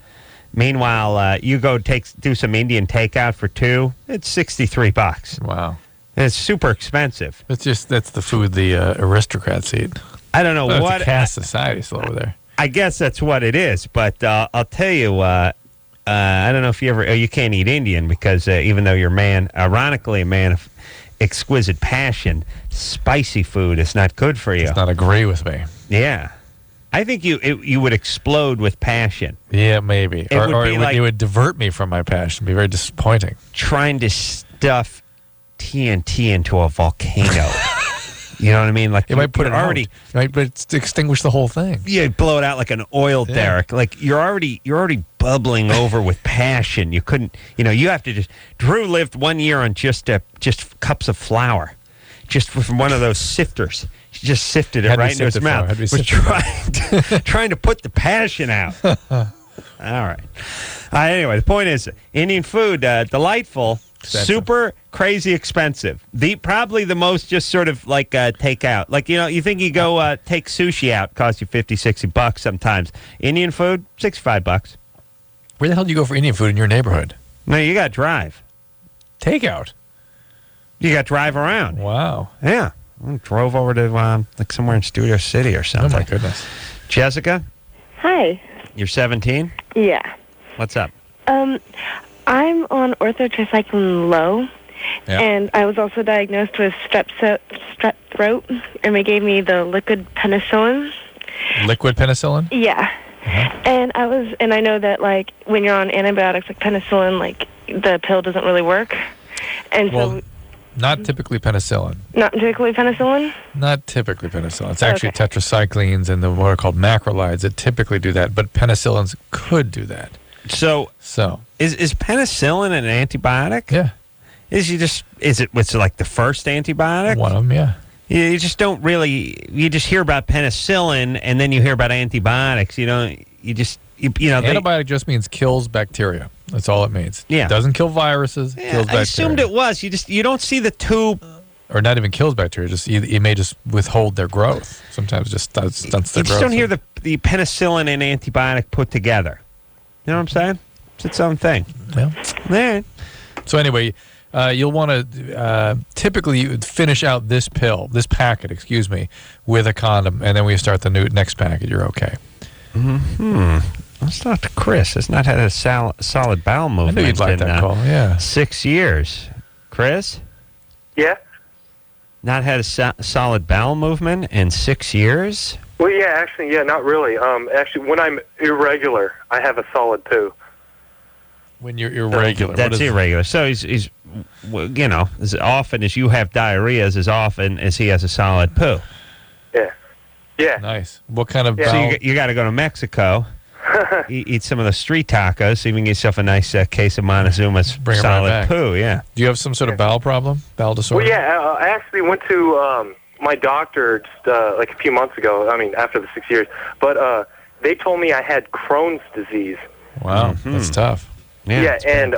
Meanwhile, you go do some Indian takeout for $2, it's $63. Wow. And it's super expensive. That's the food the aristocrats eat. I don't know what It's a caste society still over there. I guess that's what it is, but I'll tell you, I don't know if you can't eat Indian because even though you're ironically a man of exquisite passion, spicy food is not good for you. Does not agree with me. Yeah. I think you would explode with passion. Yeah, maybe. It would divert me from my passion. It'd be very disappointing. Trying to stuff TNT into a volcano. You know what I mean? Like it might put it already out, right, but it's to extinguish the whole thing. Yeah, blow it out like an oil derrick. Like you're already bubbling over with passion. You couldn't, you have to just. Drew lived 1 year on just cups of flour, just from one of those sifters. He just sifted it right into his mouth. Was trying to put the passion out. All right. Anyway, the point is, Indian food, delightful. Expensive. Super crazy expensive. Probably the most just sort of like takeout. Like, you think you go take sushi out, costs you $50, $60 sometimes. Indian food, $65. Where the hell do you go for Indian food in your neighborhood? No, you got to drive. Takeout? You got to drive around. Wow. Yeah. I drove over to like somewhere in Studio City or something. Oh, my goodness. Jessica? Hi. You're 17? Yeah. What's up? I'm on orthotricycline low, and I was also diagnosed with strep throat, and they gave me the liquid penicillin. Liquid penicillin? Yeah. And I know that like when you're on antibiotics like penicillin, like the pill doesn't really work, and so. Not typically penicillin. Not typically penicillin? Not typically penicillin. It's actually tetracyclines and what are called macrolides that typically do that, but penicillins could do that. So is penicillin an antibiotic? Yeah. It's like the first antibiotic? One of them, yeah. You just don't really. You just hear about penicillin and then you hear about antibiotics. Antibiotic just means kills bacteria. That's all it means. Yeah. It doesn't kill viruses. It kills bacteria. I assumed it was. You don't see the tube. Or not even kills bacteria. It may just withhold their growth. Sometimes it just stunts their growth. You just don't hear the penicillin and antibiotic put together. You know what I'm saying? It's its own thing. Yeah. Yeah. So anyway, you'll want to typically you would finish out this packet, with a condom, and then we start the next packet. You're okay. Let's talk to Chris. Has not had a solid bowel movement. I knew you'd like that call. Yeah. 6 years. Chris? Yeah. Not had a solid bowel movement in 6 years? Well, yeah, actually, not really. Actually, when I'm irregular, I have a solid poo. When you're irregular. That's irregular. So he's, as often as you have diarrhea, as often as he has a solid poo. Yeah. Yeah. Nice. What kind of So you got to go to Mexico, eat some of the street tacos, so you can get yourself a nice case of Montezuma's solid poo, yeah. Do you have some sort of bowel problem? Bowel disorder? Well, yeah, I actually went to my doctor just like a few months ago, after the 6 years. But they told me I had Crohn's disease. Wow, that's tough. Yeah, and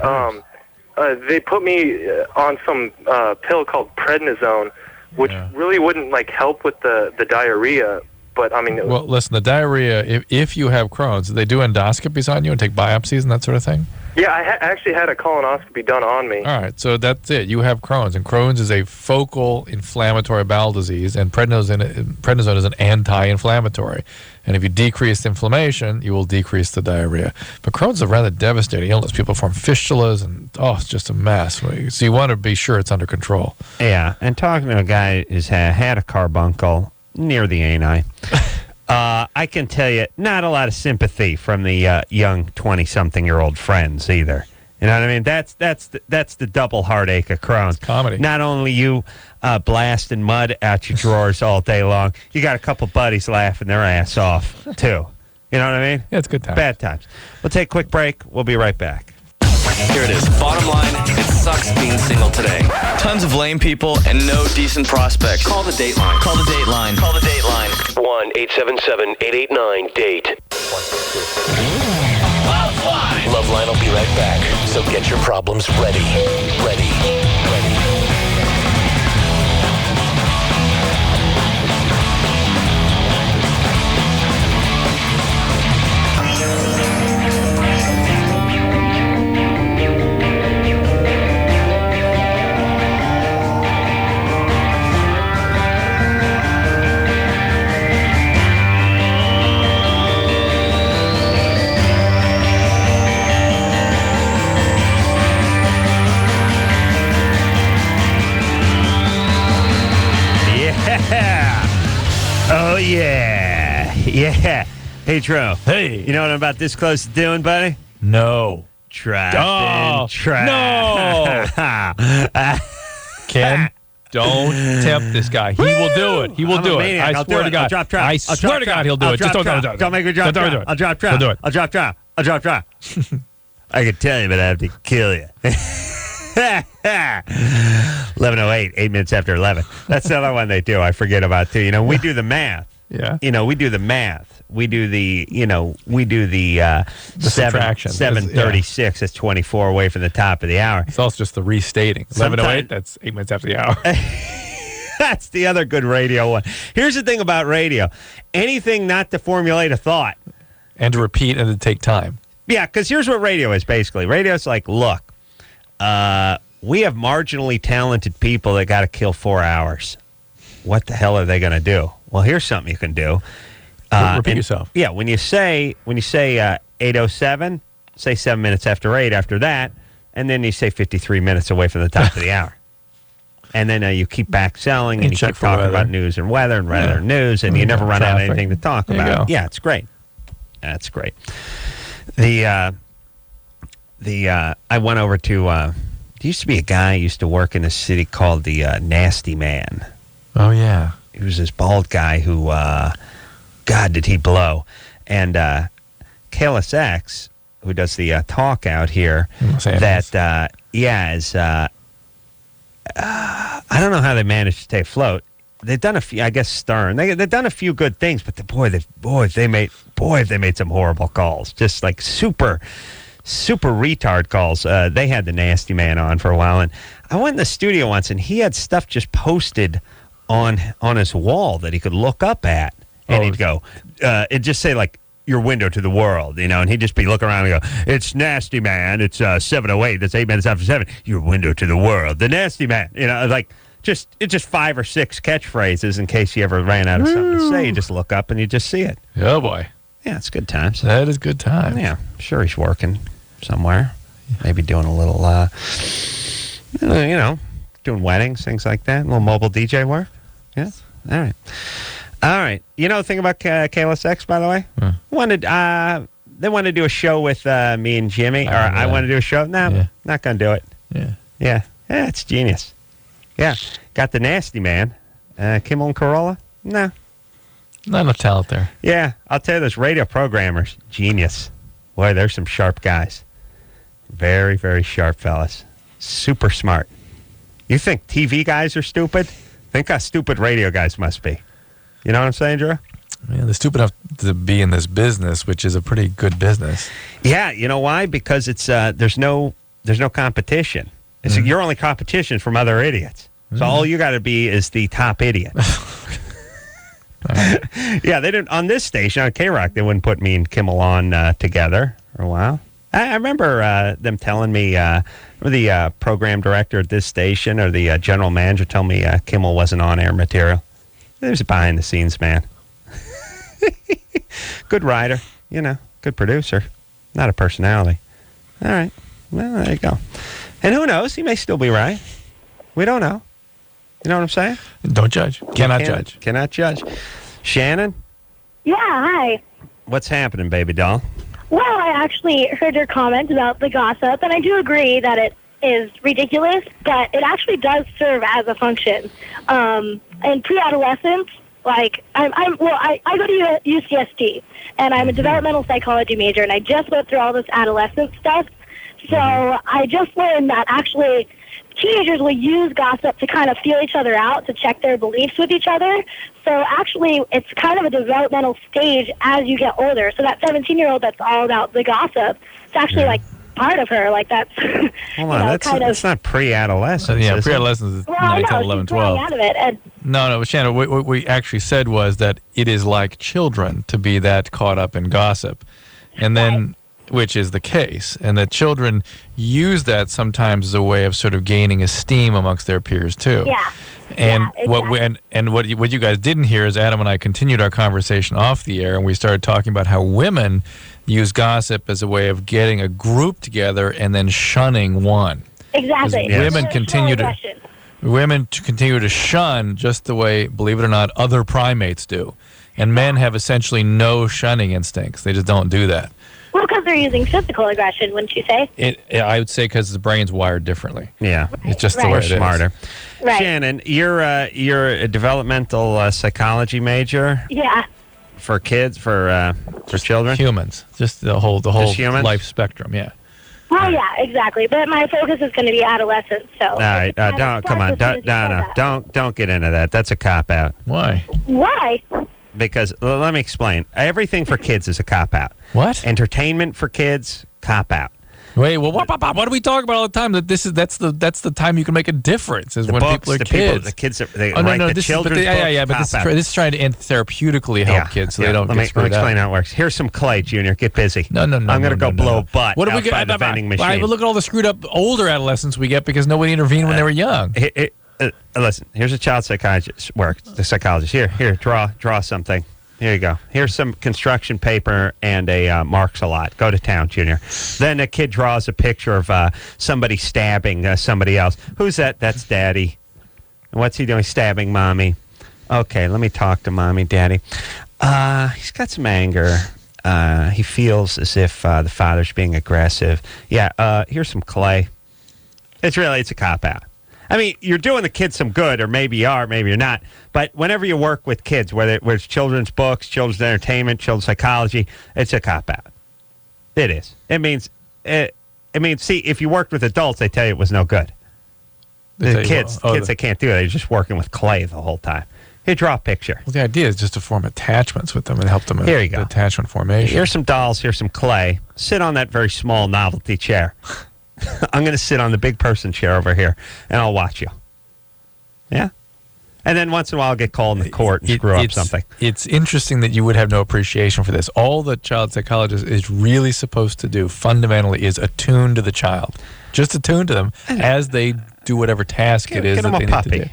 they put me on some pill called prednisone, which really wouldn't help with the diarrhea. But well, listen, the diarrhea. If you have Crohn's, they do endoscopies on you and take biopsies and that sort of thing. Yeah, I actually had a colonoscopy done on me. All right, so that's it. You have Crohn's, and Crohn's is a focal inflammatory bowel disease, and prednisone is an anti-inflammatory. And if you decrease inflammation, you will decrease the diarrhea. But Crohn's is a rather devastating illness. People form fistulas, and it's just a mess. So you want to be sure it's under control. Yeah, and talking to a guy who's had a carbuncle near the ani, I can tell you, not a lot of sympathy from the young 20-something-year-old friends either. You know what I mean? That's the double heartache of Crohn's. Comedy. Not only you blasting mud out your drawers all day long, you got a couple buddies laughing their ass off, too. You know what I mean? Yeah, it's good times. Bad times. We'll take a quick break. We'll be right back. Here it is. Bottom line, it sucks being single today. Tons of lame people and no decent prospects. Call the Dateline. Call the Dateline. Call the Dateline. 1-877-889-DATE. LoveLine. LoveLine will be right back. So get your problems ready. Ready. Oh, yeah. Yeah. Hey, Tro. Hey. You know what I'm about this close to doing, buddy? No. Trapping. No. Ken, don't tempt this guy. He will do it. He will do it. I swear to God. I'll drop trap. I swear to God he'll do it. Just don't do it. Don't make me drop trap. I'll drop trap. He'll do it. I'll drop trap. I'll drop trap. I can tell you, but I have to kill you. 11:08, 8 minutes after 11. That's the other one they do. I forget about too. We do the math. Yeah. We do the math. We do the 7:36. That's 24 away from the top of the hour. It's also just the restating. 11:08. That's 8 minutes after the hour. That's the other good radio one. Here's the thing about radio: anything not to formulate a thought and to repeat and to take time. Yeah, because here's what radio is basically. Radio's like, look. We have marginally talented people that got to kill 4 hours. What the hell are they going to do? Well, here's something you can do. Repeat yourself. Yeah, when you say 8:07, say 7 minutes after 8 after that, and then you say 53 minutes away from the top of the hour. And then you keep back selling, and you keep talking about news and weather and news, and you never run out of anything to talk about. Yeah, it's great. That's great. I went over to, there used to be a guy who used to work in a city called the Nasty Man. Oh, yeah. He was this bald guy who, God, did he blow. And KLSX, who does the talk out here, that, I don't know how they managed to stay afloat. They've done a few, I guess Stern, they've done a few good things, but have they made some horrible calls. Just like super retard calls. They had the Nasty Man on for a while, and I went in the studio once, and he had stuff just posted on his wall that he could look up at, and he'd go, it'd just say like your window to the world, and he'd just be looking around and go, it's Nasty Man, it's 7:08, that's 8 minutes after 7, your window to the world, the Nasty Man, like it's just 5 or 6 catchphrases in case you ever ran out of something to say. You just look up and you just see it. Oh boy, yeah, it's good times. That is good times. Yeah, I'm sure he's working somewhere, maybe doing a little doing weddings, things like that. A little mobile DJ work. Yeah. All right. All right. You know the thing about KLSX, by the way? They wanted to do a show with me and Jimmy, or I want to do a show. No, not going to do it. Yeah, it's genius. Yeah. Got the nasty man. Kimmel and Corolla? No. Not enough talent there. Yeah. I'll tell you, those radio programmers, genius. Boy, there's some sharp guys. Very, very sharp fellas. Super smart. You think TV guys are stupid? Think how stupid radio guys must be. You know what I'm saying, Drew? Yeah, they're stupid enough to be in this business, which is a pretty good business. Yeah, you know why? Because it's there's no competition. It's your only competition from other idiots. So all you got to be is the top idiot. Yeah, they didn't on this station on K-Rock. They wouldn't put me and Kimmel on together for a while. I remember them telling me, the program director at this station or the general manager told me Kimmel wasn't on-air material. He was a behind-the-scenes man. Good writer, good producer. Not a personality. All right. Well, there you go. And who knows? He may still be right. We don't know. You know what I'm saying? Don't judge. Cannot judge. Cannot judge. Shannon? Yeah, hi. What's happening, baby doll? Well, I actually heard your comment about the gossip, and I do agree that it is ridiculous, but it actually does serve as a function. In pre-adolescence, like, I go to UCSD, and I'm a developmental psychology major, and I just went through all this adolescent stuff. So I just learned that actually teenagers will use gossip to kind of feel each other out, to check their beliefs with each other. So actually, it's kind of a developmental stage as you get older. So that 17-year-old that's all about the gossip, it's actually like part of her. Like that's, hold on, that's not pre-adolescence. Yeah, pre-adolescence is 9, 10, 11, 12. Out of it. And No, Shannon, what we actually said was that it is like children to be that caught up in gossip. And then, which is the case, and that children use that sometimes as a way of sort of gaining esteem amongst their peers too. Yeah. And what you guys didn't hear is Adam and I continued our conversation off the air, and we started talking about how women use gossip as a way of getting a group together and then shunning one. Exactly. Women continue to shun just the way, believe it or not, other primates do, and men have essentially no shunning instincts. They just don't do that. Well, because they're using physical aggression, wouldn't you say? I would say because the brain's wired differently. Yeah, it's just the way it is. Smarter. Right. Shannon, you're a developmental psychology major. Yeah. For kids, for children, humans, just the whole life spectrum. Yeah. Well, yeah, exactly. But my focus is going to be adolescence. So. All right, don't get into that. That's a cop out. Why? Why? Because let me explain. Everything for kids is a cop out. What? Entertainment for kids, cop out. Wait, well, what do we talk about all the time? That that's the time you can make a difference is when people are kids. The kids are the children's books. But this is trying to therapeutically help kids so they don't get screwed up. Let me explain how it works. Here's some clay, Junior. Get busy. No. I'm going to go blow a butt. What do we get? The vending machine. But look at all the screwed up older adolescents we get because nobody intervened when they were young. Listen, here's a child psychologist work. The psychologist. Here, draw something. Here you go. Here's some construction paper and a marks a lot. Go to town, Junior. Then a kid draws a picture of somebody stabbing somebody else. Who's that? That's Daddy. And what's he doing? Stabbing Mommy. Okay, let me talk to Mommy, Daddy. He's got some anger. He feels as if the father's being aggressive. Yeah, here's some clay. It's a cop-out. I mean, you're doing the kids some good, or maybe you are, maybe you're not. But whenever you work with kids, whether it's children's books, children's entertainment, children's psychology, it's a cop-out. It is. It means, see, if you worked with adults, they tell you it was no good. The kids, they can't do it. They're just working with clay the whole time. Here, draw a picture. Well, the idea is just to form attachments with them and help them in the attachment formation. Here's some dolls. Here's some clay. Sit on that very small novelty chair. I'm going to sit on the big person chair over here, and I'll watch you. Yeah? And then once in a while I'll get called in the court and screw up something. It's interesting that you would have no appreciation for this. All the child psychologist is really supposed to do, fundamentally, is attune to the child. Just attune to them as they do whatever task it is that they need to do.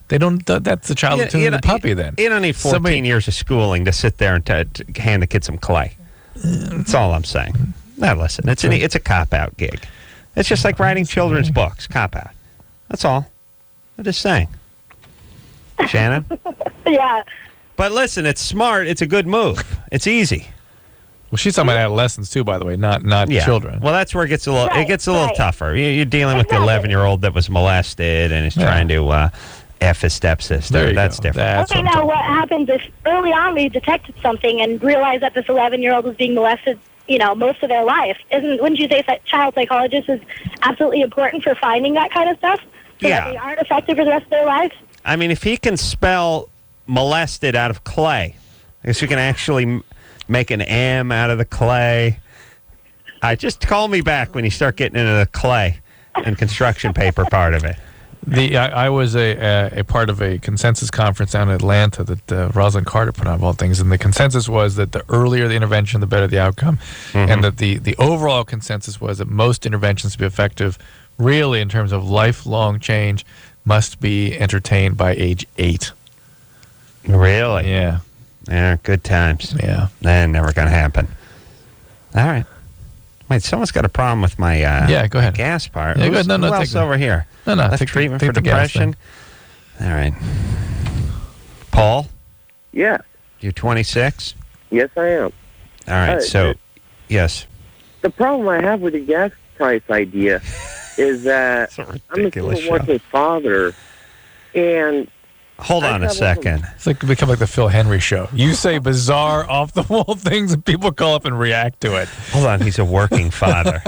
They don't. That's the child attuning to the puppy then. You don't need 14 years of schooling to sit there and to hand the kid some clay. That's all I'm saying. Now listen, it's a cop-out gig. It's just like writing children's books. Cop-out. That's all. I'm just saying. Shannon? Yeah. But listen, it's smart. It's a good move. It's easy. Well, she's talking about adolescents too, by the way, not children. Well, that's where it gets a little Right. tougher. You're dealing with the 11-year-old that was molested and is trying to F his stepsister. There you That's go. different. Okay, now what happens if early on we detected something and realized that this 11-year-old was being molested, most of their life? Wouldn't you say that child psychologist is absolutely important for finding that kind of stuff so that they aren't affected for the rest of their lives? I mean, if he can spell molested out of clay, I guess you can actually make an M out of the clay. Just call me back when you start getting into the clay and construction paper part of it. I was a part of a consensus conference down in Atlanta that Rosalind Carter put on, of all things, and the consensus was that the earlier the intervention, the better the outcome, and that the overall consensus was that most interventions to be effective, really in terms of lifelong change, must be entertained by age 8. Really? Yeah. Yeah, good times. Yeah. Never going to happen. All right. Wait, someone's got a problem with my go ahead. gas part. Yeah, go ahead. No, Who take else the- over here? No, That's take treatment the for gas depression. All right. Paul, Yeah. you're 26? Yes, I am. All right, yes. The problem I have with the gas price idea is that I'm a single working father, and Hold on a second. It's like become like the Phil Henry show. You say bizarre, off the wall things, and people call up and react to it. Hold on, he's a working father.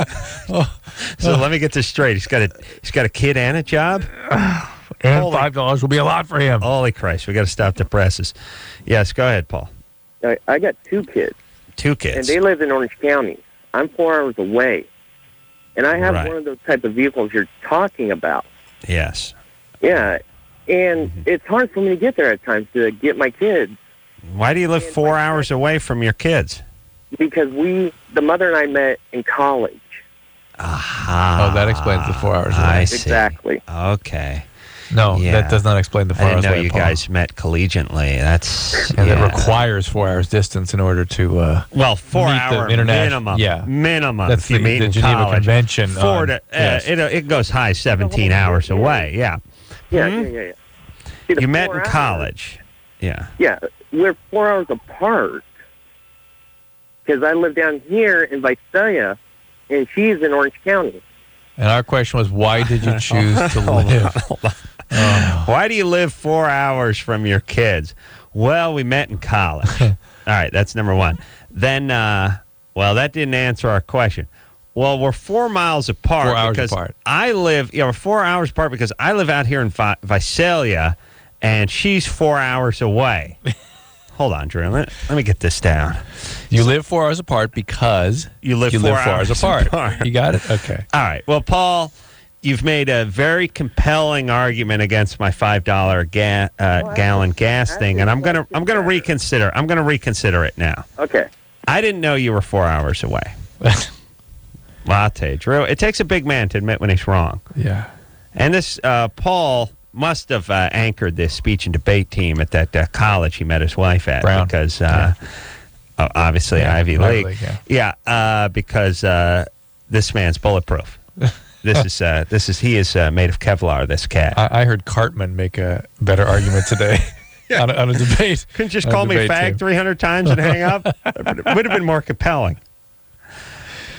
So let me get this straight. He's got a kid and a job. And $5 will be a lot for him. Holy Christ, we got to stop the presses. Yes, go ahead, Paul. I got 2 kids. 2 kids. And they live in Orange County. I'm 4 hours away. And I have one of those type of vehicles you're talking about. Yes. Yeah. And it's hard for me to get there at times to get my kids. Why do you live 4 hours away from your kids? Because the mother and I met in college. Aha. Oh, that explains the 4 hours away. I see. Exactly. Okay. No, that does not explain the 4 I didn't hours know away, you Paul. guys met collegiately. That's And it requires 4 hours distance in order to 4 hour minimum. Yeah, minimum. That's if you meet the in Geneva college. Convention. It goes high 17 hours away. Yeah. Yeah. See, You met in 4 hours- college. Yeah. Yeah, we're 4 hours apart. Because I live down here in Visalia, and she's in Orange County. And our question was, why did you choose to live? Why do you live 4 hours from your kids? Well, we met in college. All right, that's number one. Then, that didn't answer our question. Well, we're 4 miles apart. 4 hours because apart. we're 4 hours apart because I live out here in Visalia, and she's 4 hours away. Hold on, Drew. Let me get this down. You live 4 hours apart because you live 4 hours apart. You got it? Okay. All right. Well, Paul, you've made a very compelling argument against my $5 gallon gas thing, and I'm gonna reconsider. I'm gonna reconsider it now. Okay. I didn't know you were 4 hours away. Latte, Drew. It takes a big man to admit when he's wrong. Yeah. And this Paul must have anchored this speech and debate team at that college he met his wife at. Brown. Because obviously Ivy League. Because this man's bulletproof. He is made of Kevlar, this cat. I heard Cartman make a better argument today on a debate. Couldn't just call me fag 300 times and hang up? It would have been more compelling.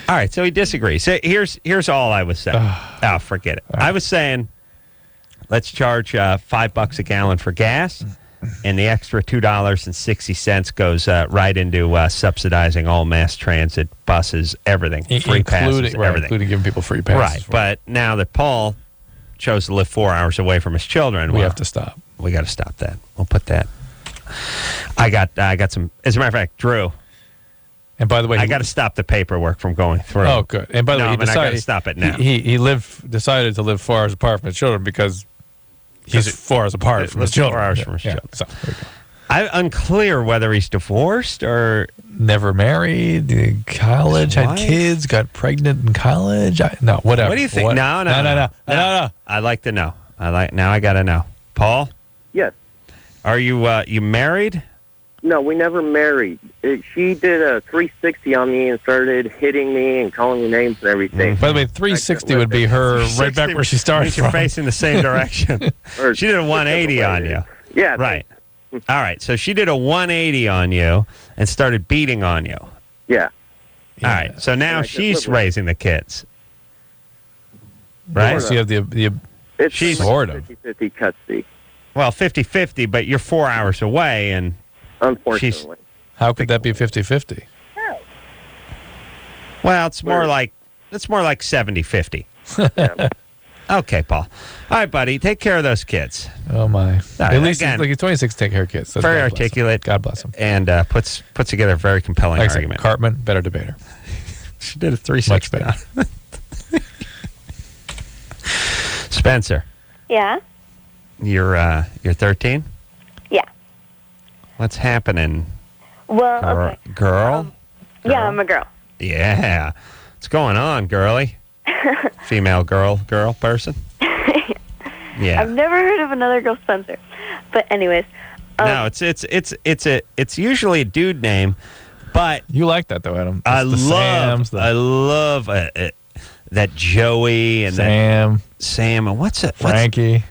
All right, so he disagrees. So here's all I was saying. Forget it. I was saying, let's charge $5 a gallon for gas, and the extra $2.60 goes right into subsidizing all mass transit, buses, everything, free passes, everything, including giving people free passes. Right, but now that Paul chose to live 4 hours away from his children, we have to stop. We got to stop that. We'll put that. I got some. As a matter of fact, Drew. And by the way, I got to stop the paperwork from going through. Oh, good. And by the way, I got to stop it now. He decided to live 4 hours apart from his children because he's 4 hours apart from his children. 4 hours from his children. So, there you go. I'm unclear whether he's divorced or never married, college, had kids, got pregnant in college. No, whatever. What do you think? No. I'd like to know. I got to know. Paul? Yes. Are you married? No, we never married. She did a 360 on me and started hitting me and calling me names and everything. By the way, 360 would be her right back where she started You're from. facing the same direction. She did a 180 on you. Yeah. Right. All right. So she did a 180 on you and started beating on you. Yeah. All right. So now she's raising the kids. Right? So you have the It's sort of 50-50 custody. Well, 50-50, but you're 4 hours away, and unfortunately. How could that be 50-50? Well, it's more like 70-50. Okay, Paul. All right, buddy. Take care of those kids. Oh my! Right, At least again, he's 26 to take care of kids. That's very God bless him. articulate. God bless him. And puts together a very compelling Like I said, argument. Cartman, better debater. She did a 360. Much better. Spencer, Yeah? you're 13. Yeah. What's happening? Well, okay. Girl? Yeah, I'm a girl. Yeah. What's going on, girly? Female girl person? Yeah. I've never heard of another girl Spencer. But anyways. No, it's usually a dude name, but you like that though, Adam. I love that Joey and Sam and what's it? Frankie.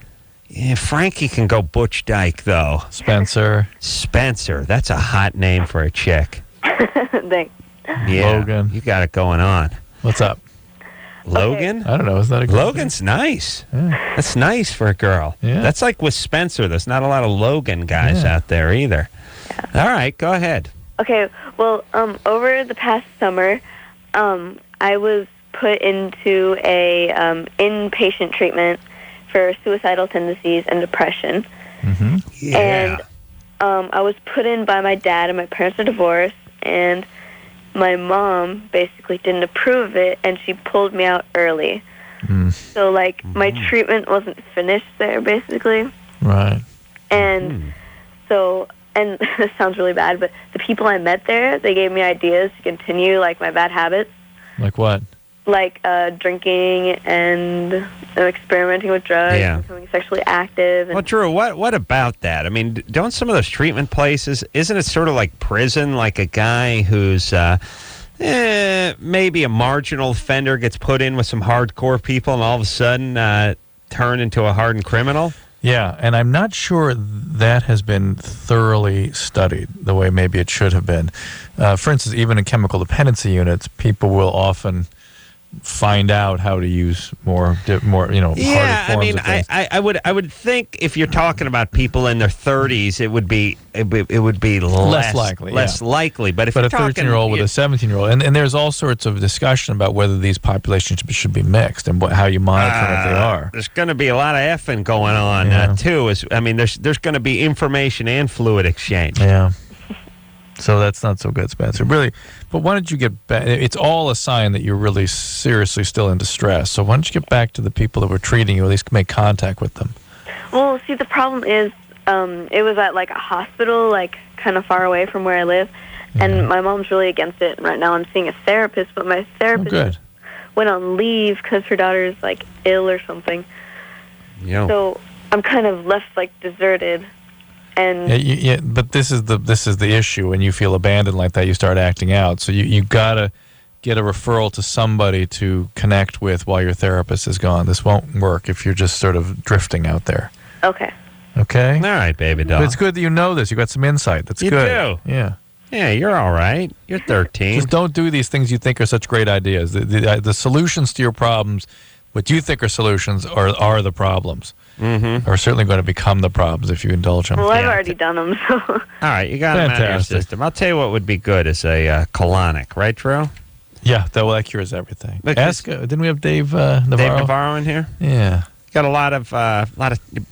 Yeah, Frankie can go Butch Dyke though. Spencer. That's a hot name for a chick. Thanks. Yeah, Logan. You got it going on. What's up? Logan? I don't know. Is that a good Logan's nice. Yeah. That's nice for a girl. Yeah. That's like with Spencer. There's not a lot of Logan guys out there either. Yeah. All right, go ahead. Okay, well, over the past summer, I was put into a inpatient treatment for suicidal tendencies and depression. Mm-hmm. Yeah. And I was put in by my dad, and my parents are divorced, and my mom basically didn't approve of it, and she pulled me out early. So, my treatment wasn't finished there, basically. Right. And so, and this sounds really bad, but the people I met there, they gave me ideas to continue, my bad habits. Like what? Like drinking and experimenting with drugs, and becoming sexually active. And well, Drew, what about that? I mean, don't some of those treatment places, isn't it sort of like prison, like a guy who's maybe a marginal offender gets put in with some hardcore people and all of a sudden turn into a hardened criminal? Yeah, and I'm not sure that has been thoroughly studied the way maybe it should have been. For instance, even in chemical dependency units, people will often find out how to use more harder forms of things. I would think if you're talking about people in their 30s, it would be less likely. But if a you're talking 13-year-old with a 17-year-old, and there's all sorts of discussion about whether these populations should be mixed and how you monitor them if they are. There's going to be a lot of effing going on too. There's going to be information and fluid exchange. Yeah. So that's not so good, Spencer. Really, but why don't you get back? It's all a sign that you're really seriously still in distress. So why don't you get back to the people that were treating you, at least make contact with them? Well, see, the problem is it was at, a hospital, kind of far away from where I live, and my mom's really against it. And right now I'm seeing a therapist, but my therapist went on leave because her daughter's, ill or something. Yo. So I'm kind of left, deserted. And but this is the issue. When you feel abandoned like that, you start acting out. So you gotta get a referral to somebody to connect with while your therapist is gone. This won't work if you're just sort of drifting out there. Okay. Okay. All right, baby doll. But it's good that you know this. You got some insight. That's you good. Do. Yeah. Yeah, you're all right. You're 13. Just don't do these things you think are such great ideas. The solutions to your problems, what you think are solutions, are the problems. Mm-hmm. Are certainly going to become the problems if you indulge them. Well, I've already done them, so. All right, you got them out of your system. I'll tell you what would be good is a colonic, right, Drew? Yeah, that cures everything. Didn't we have Dave Navarro? Dave Navarro in here? Yeah. Got a lot of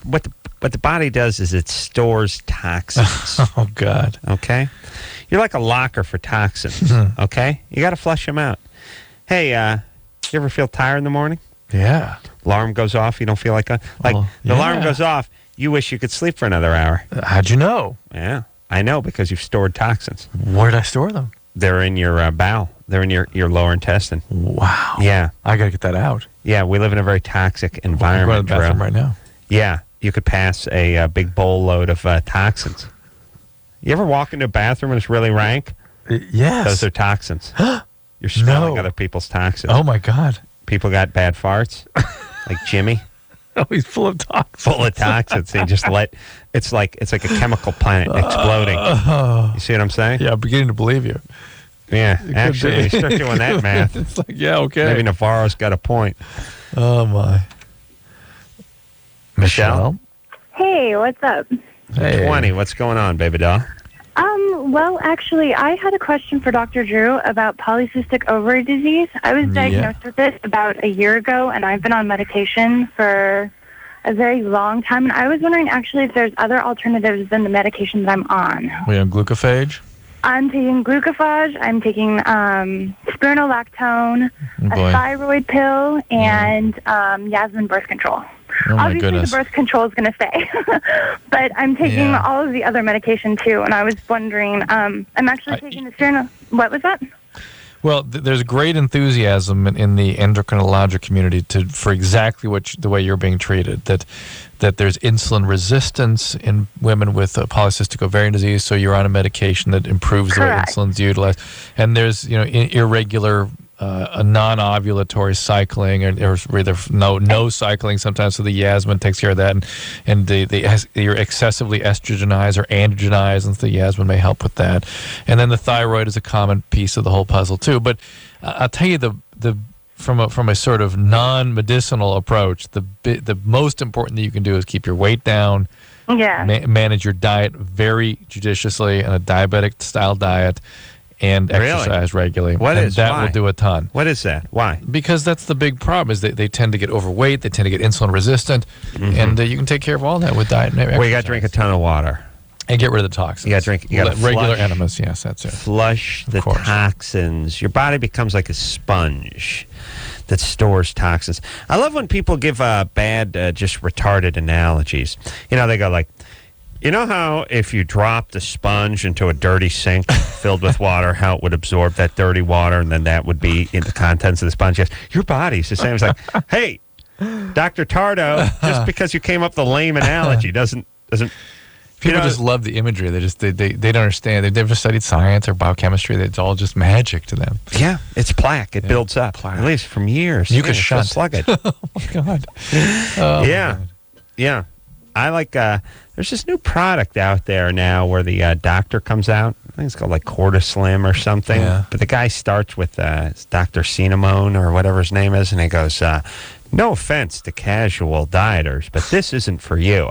what the body does is it stores toxins. Oh God. Okay, you're like a locker for toxins. Okay, you got to flush them out. Hey, you ever feel tired in the morning? Yeah. Alarm goes off. You don't feel the alarm goes off. You wish you could sleep for another hour. How'd you know? Yeah, I know because you've stored toxins. Where did I store them? They're in your bowel. They're in your lower intestine. Wow. Yeah. I got to get that out. Yeah, we live in a very toxic environment. I'm going to the bathroom right now. Yeah, you could pass a big bowl load of toxins. You ever walk into a bathroom and it's really rank? Yes. Those are toxins. You're smelling other people's toxins. Oh, my God. People got bad farts, like Jimmy. Oh, he's full of toxins. Full of toxins. They just it's like a chemical plant exploding. You see what I'm saying? Yeah, I'm beginning to believe you. Yeah, actually, you start doing that math. It's like, yeah, okay. Maybe Navarro's got a point. Oh, my. Michelle? Hey, what's up? Hey. 20. What's going on, baby doll? Well, actually, I had a question for Dr. Drew about polycystic ovary disease. I was diagnosed with it about a year ago, and I've been on medication for a very long time. And I was wondering, actually, if there's other alternatives than the medication that I'm on. We on glucophage? I'm taking glucophage. I'm taking spironolactone, a thyroid pill, and Yasmin birth control. Oh, my Obviously, goodness. the birth control is going to stay, but I'm taking all of the other medication too. And I was wondering, I'm actually taking the spironolactone. What was that? Well, there's great enthusiasm in the endocrinologic community for exactly the way you're being treated. That there's insulin resistance in women with polycystic ovarian disease, so you're on a medication that improves the way insulin's utilized. And there's irregular non-ovulatory cycling, or rather no cycling sometimes. So the Yasmin takes care of that, and you're excessively estrogenized or androgenized, and so the Yasmin may help with that. And then the thyroid is a common piece of the whole puzzle too. But I'll tell you from a sort of non-medicinal approach, the most important that you can do is keep your weight down. Yeah. Manage your diet very judiciously and a diabetic style diet. And exercise regularly. Why? Will do a ton. What is that? Why? Because that's the big problem is they tend to get overweight. They tend to get insulin resistant. And you can take care of all that with diet and exercise. Well, you got to drink a ton of water. And get rid of the toxins. You got to drink. You got regular enemas. Yes, that's it. Flush the toxins. Your body becomes like a sponge that stores toxins. I love when people give bad, just retarded analogies. They go like, you know how if you dropped a sponge into a dirty sink filled with water, how it would absorb that dirty water, and then that would be in the contents of the sponge? Yes, your body's the same. It's like, hey, Dr. Tardo, just because you came up with a lame analogy doesn't. People just love the imagery. They don't understand. They've never studied science or biochemistry. It's all just magic to them. Yeah, it's plaque. It builds up. At least from years. You could shunt. Slug it. Oh my God. Yeah. I like. There's this new product out there now where the doctor comes out. I think it's called like Cortislim or something. Yeah. But the guy starts with Dr. Cinnamon or whatever his name is, and he goes, "No offense to casual dieters, but this isn't for you."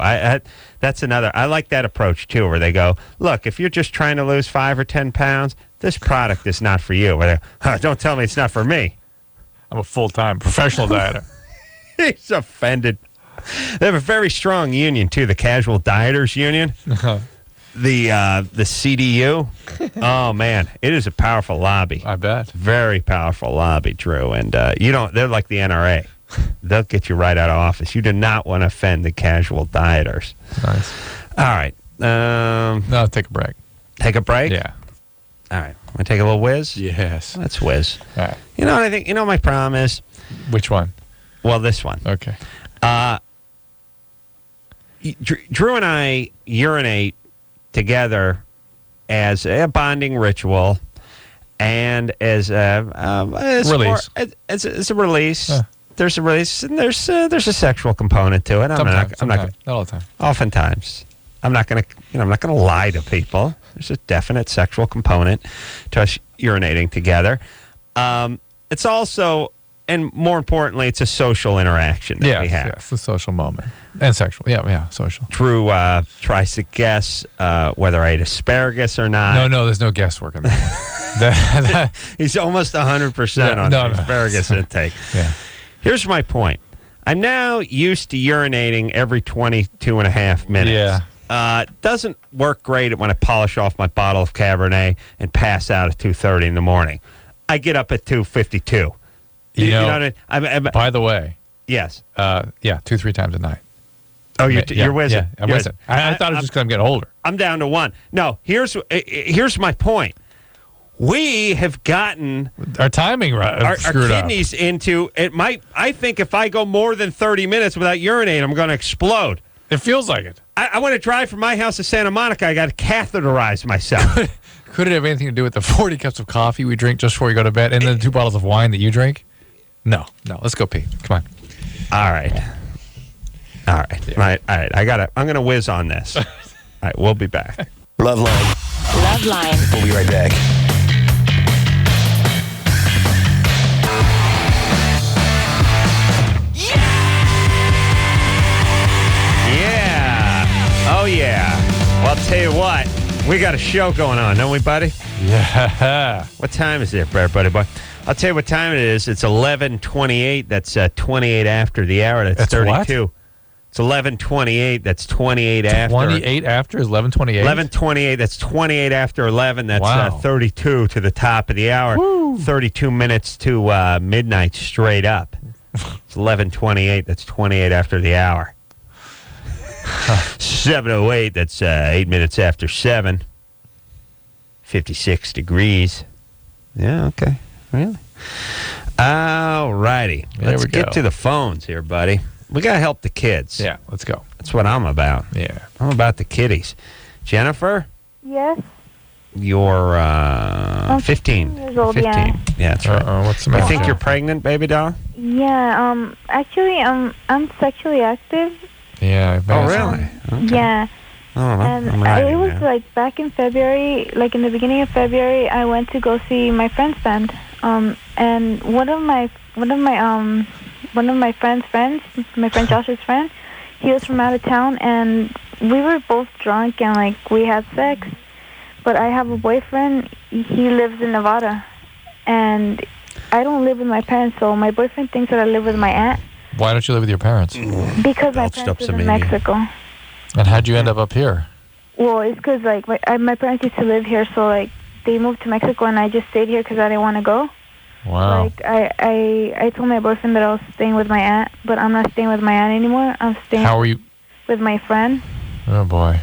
That's another. I like that approach too, where they go, "Look, if you're just trying to lose 5 or 10 pounds, this product is not for you." Where don't tell me it's not for me. I'm a full-time professional dieter. He's offended. They have a very strong union too, the Casual Dieters Union, the CDU. Oh man, it is a powerful lobby. I bet. Very powerful lobby, Drew. And they're like the NRA. They'll get you right out of office. You do not want to offend the casual dieters. Nice. All right. No, take a break. Take a break? Yeah. All right. Want to take a little whiz? Yes. Let's whiz. All right. You know what I think? You know my problem is? Which one? Well, this one. Okay. Drew and I urinate together as a bonding ritual and as a release. As a release. There's a release and there's a sexual component to it. I'm not all the time. Oftentimes. I'm not going to lie to people. There's a definite sexual component to us urinating together. It's also, and more importantly, it's a social interaction that we have. Yes, a social moment. And sexual. Yeah, social. Drew tries to guess whether I ate asparagus or not. No, there's no guesswork in that. He's almost 100% on asparagus intake. Yeah. Here's my point. I'm now used to urinating every 22 and a half minutes. Yeah. Doesn't work great when I polish off my bottle of Cabernet and pass out at 2:30 in the morning. I get up at 2:52. You know what I mean? By the way. Yes. 2-3 times a night. Oh, you're whizzing. Yeah, I'm whizzing. I thought it was just because I'm getting older. I'm down to 1. No, here's my point. We have gotten our timing right. Our kidneys into it. I think if I go more than 30 minutes without urinating, I'm going to explode. It feels like it. I want to drive from my house to Santa Monica. I got to catheterize myself. Could it have anything to do with the 40 cups of coffee we drink just before we go to bed and then 2 bottles of wine that you drink? No. Let's go pee. Come on. All right. Yeah. All right. I'm going to whiz on this. All right. We'll be back. LoveLine. LoveLine. We'll be right back. Yeah. Oh, yeah. Well, I'll tell you what. We got a show going on, don't we, buddy? Yeah. What time is it, buddy boy? I'll tell you what time it is. It's 11:28. That's 28 after the hour. That's 32. What? It's 11:28. That's 28 after. 28 after is 11:28? 11:28. That's 28 after 11. That's 32 to the top of the hour. Woo. 32 minutes to midnight straight up. It's 11:28. That's 28 after the hour. 7:08. That's 8 minutes after 7. 56 degrees. Yeah, okay. Really? All righty. Let's get to the phones here, buddy. We got to help the kids. Yeah, let's go. That's what I'm about. Yeah. I'm about the kiddies. Jennifer? Yes. You're 15. years old, 15. yeah. That's right. What's the I matter? think you're pregnant, baby doll? Yeah, actually, I'm sexually active. Yeah. Oh, really? Okay. Yeah. I don't know. And I'm writing it was now. like back in February, like in the beginning of February, I went to go see my friend's band. And one of my friend's friends, my friend Josh's friend, he was from out of town, and we were both drunk and like we had sex. But I have a boyfriend. He lives in Nevada, and I don't live with my parents. So my boyfriend thinks that I live with my aunt. Why don't you live with your parents? Because my parents live in Mexico. And how'd you end up here? Well, it's because like my parents used to live here, so like they moved to Mexico, and I just stayed here because I didn't want to go. Wow. Like I told my boyfriend that I was staying with my aunt, but I'm not staying with my aunt anymore. I'm staying. How are you? With my friend. Oh boy.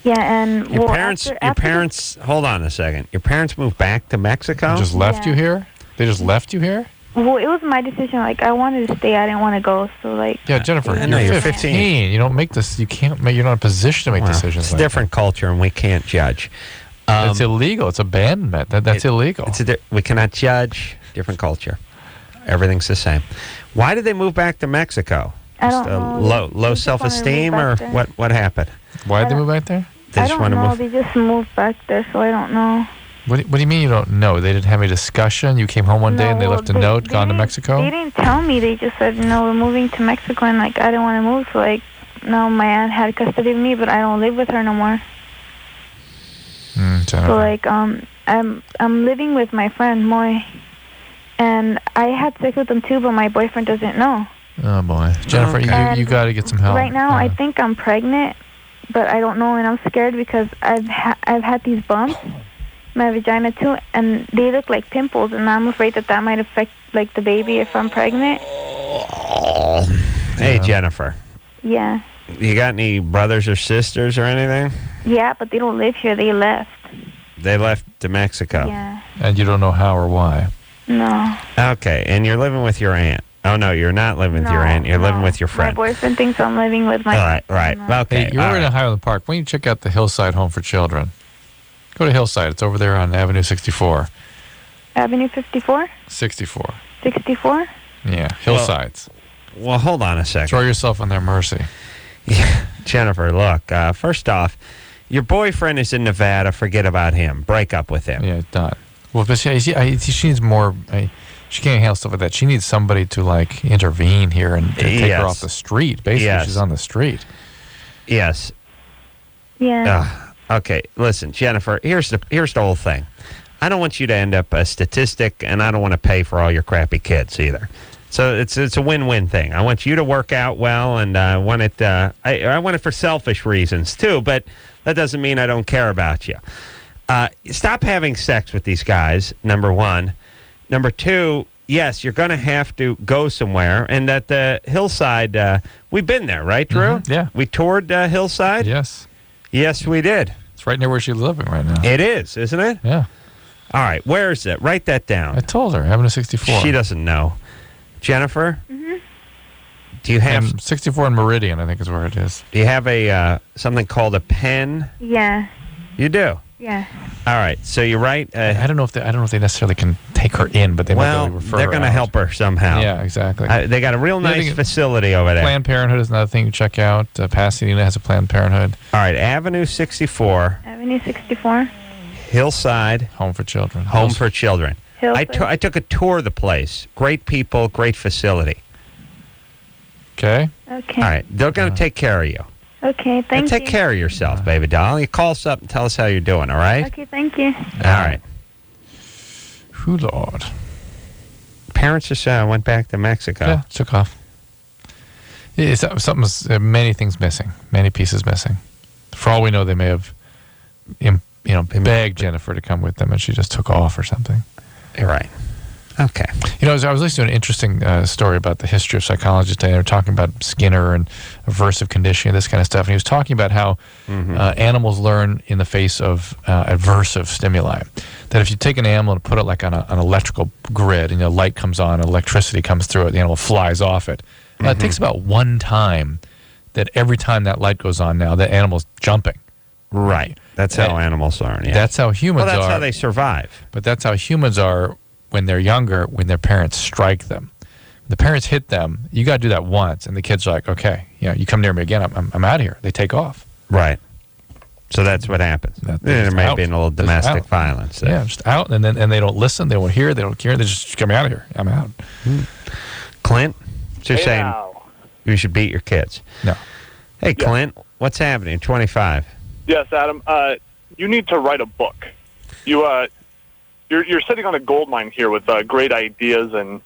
Yeah, and Your well, parents. after Your parents. Hold on a second. Your parents moved back to Mexico. They just left you here? They just left you here? Well, it was my decision. Like I wanted to stay. I didn't want to go. So like. Yeah, Jennifer, I know, you're you're 15. You don't make this. You can't make. You're not in a position to make decisions. It's a like different culture, and we can't judge. It's illegal. It's abandonment. That's illegal. We cannot judge. Different culture. Everything's the same. Why did they move back to Mexico? I don't know. Low self-esteem, or what happened? Why did they move back there? They just I don't want to know. move. They just moved back there, so I don't know. What do you mean you don't know? They didn't have a discussion? You came home one day and they left a note, gone to Mexico? They didn't tell me. They just said, no, we're moving to Mexico, and like I didn't want to move. So like, no, my aunt had custody of me, but I don't live with her no more. So like, I'm living with my friend Moy, and I had sex with him too, but my boyfriend doesn't know. Oh boy, Jennifer, you got to get some help. Right now, I think I'm pregnant, but I don't know, and I'm scared because I've had these bumps, my vagina too, and they look like pimples, and I'm afraid that might affect like the baby if I'm pregnant. Hey, Jennifer. Yeah. You got any brothers or sisters or anything? Yeah, but they don't live here. They left. They left to Mexico. Yeah. And you don't know how or why. No. Okay, and you're living with your aunt. Oh, no, you're not living with your aunt. You're living with your friend. My boyfriend thinks I'm living with my Right. Okay. Hey, you're in Highland Park. Why don't you check out the Hillside Home for Children? Go to Hillside. It's over there on Avenue 64. Avenue 54? 64. 64? Yeah, Hillsides. Well, hold on a second. Throw yourself on their mercy. Yeah, Jennifer, look, first off, your boyfriend is in Nevada. Forget about him. Break up with him. Yeah, done. Well, but she needs more. She can't handle stuff like that. She needs somebody to like intervene here and take her off the street. Basically, she's on the street. Yes. Yeah. Okay, listen, Jennifer. Here's the whole thing. I don't want you to end up a statistic, and I don't want to pay for all your crappy kids either. So it's a win-win thing. I want you to work out well, and I want it. I want it for selfish reasons too. But that doesn't mean I don't care about you. Stop having sex with these guys. Number one. Number two. Yes, you're going to have to go somewhere, and at the Hillside, we've been there, right, Drew? Mm-hmm, yeah. We toured Hillside. Yes. Yes, we did. It's right near where she's living right now. It is, isn't it? Yeah. All right, where is it? Write that down. I told her, Avenue 64. She doesn't know. Jennifer? Mm-hmm. Do Do you have and 64 in Meridian? I think is where it is. Do you have a something called a pen? Yeah. You do. Yeah. All right. So you write. I don't know if they necessarily can take her in, but they might be able to refer they're her going to out. help her somehow. Yeah, exactly. They got a real nice facility over there. Planned Parenthood is another thing you check out. Pasadena has a Planned Parenthood. All right, Avenue 64. Avenue 64. Hillside. Home for Children. Home for Children. Hillside. I took a tour of the place. Great people, great facility. Okay. Okay. All right, they're going to take care of you. Okay, thank you. Take care of yourself, baby doll. You call us up and tell us how you're doing, all right? Okay, thank you. All right. Who, Lord? Parents just went back to Mexico. Yeah, took off. Yeah, many things missing. Many pieces missing. For all we know, they may have, begged Jennifer to come with them, and she just took off or something. You're right. Okay. I was listening to an interesting story about the history of psychology today. They were talking about Skinner and aversive conditioning, this kind of stuff. And he was talking about how animals learn in the face of aversive stimuli. That if you take an animal and put it like on an electrical grid, and light comes on, electricity comes through it, the animal flies off it. It takes about one time that every time that light goes on now, the animal's jumping. Right. That's how animals learn. Yeah. That's how humans are. Well, that's how they survive. But that's how humans are when they're younger, when their parents strike them. When the parents hit them, you got to do that once, and the kids are like, okay, you come near me again, I'm out of here. They take off. Right. So that's what happens. There may have been a little domestic violence there. Yeah, just out, and they don't listen, they won't hear, they don't care, they just come out of here. I'm out. Clint, so you're saying now. you should beat your kids? No. Hey, Clint, what's happening? 25. Yes, Adam. You need to write a book. You're sitting on a gold mine here with great ideas and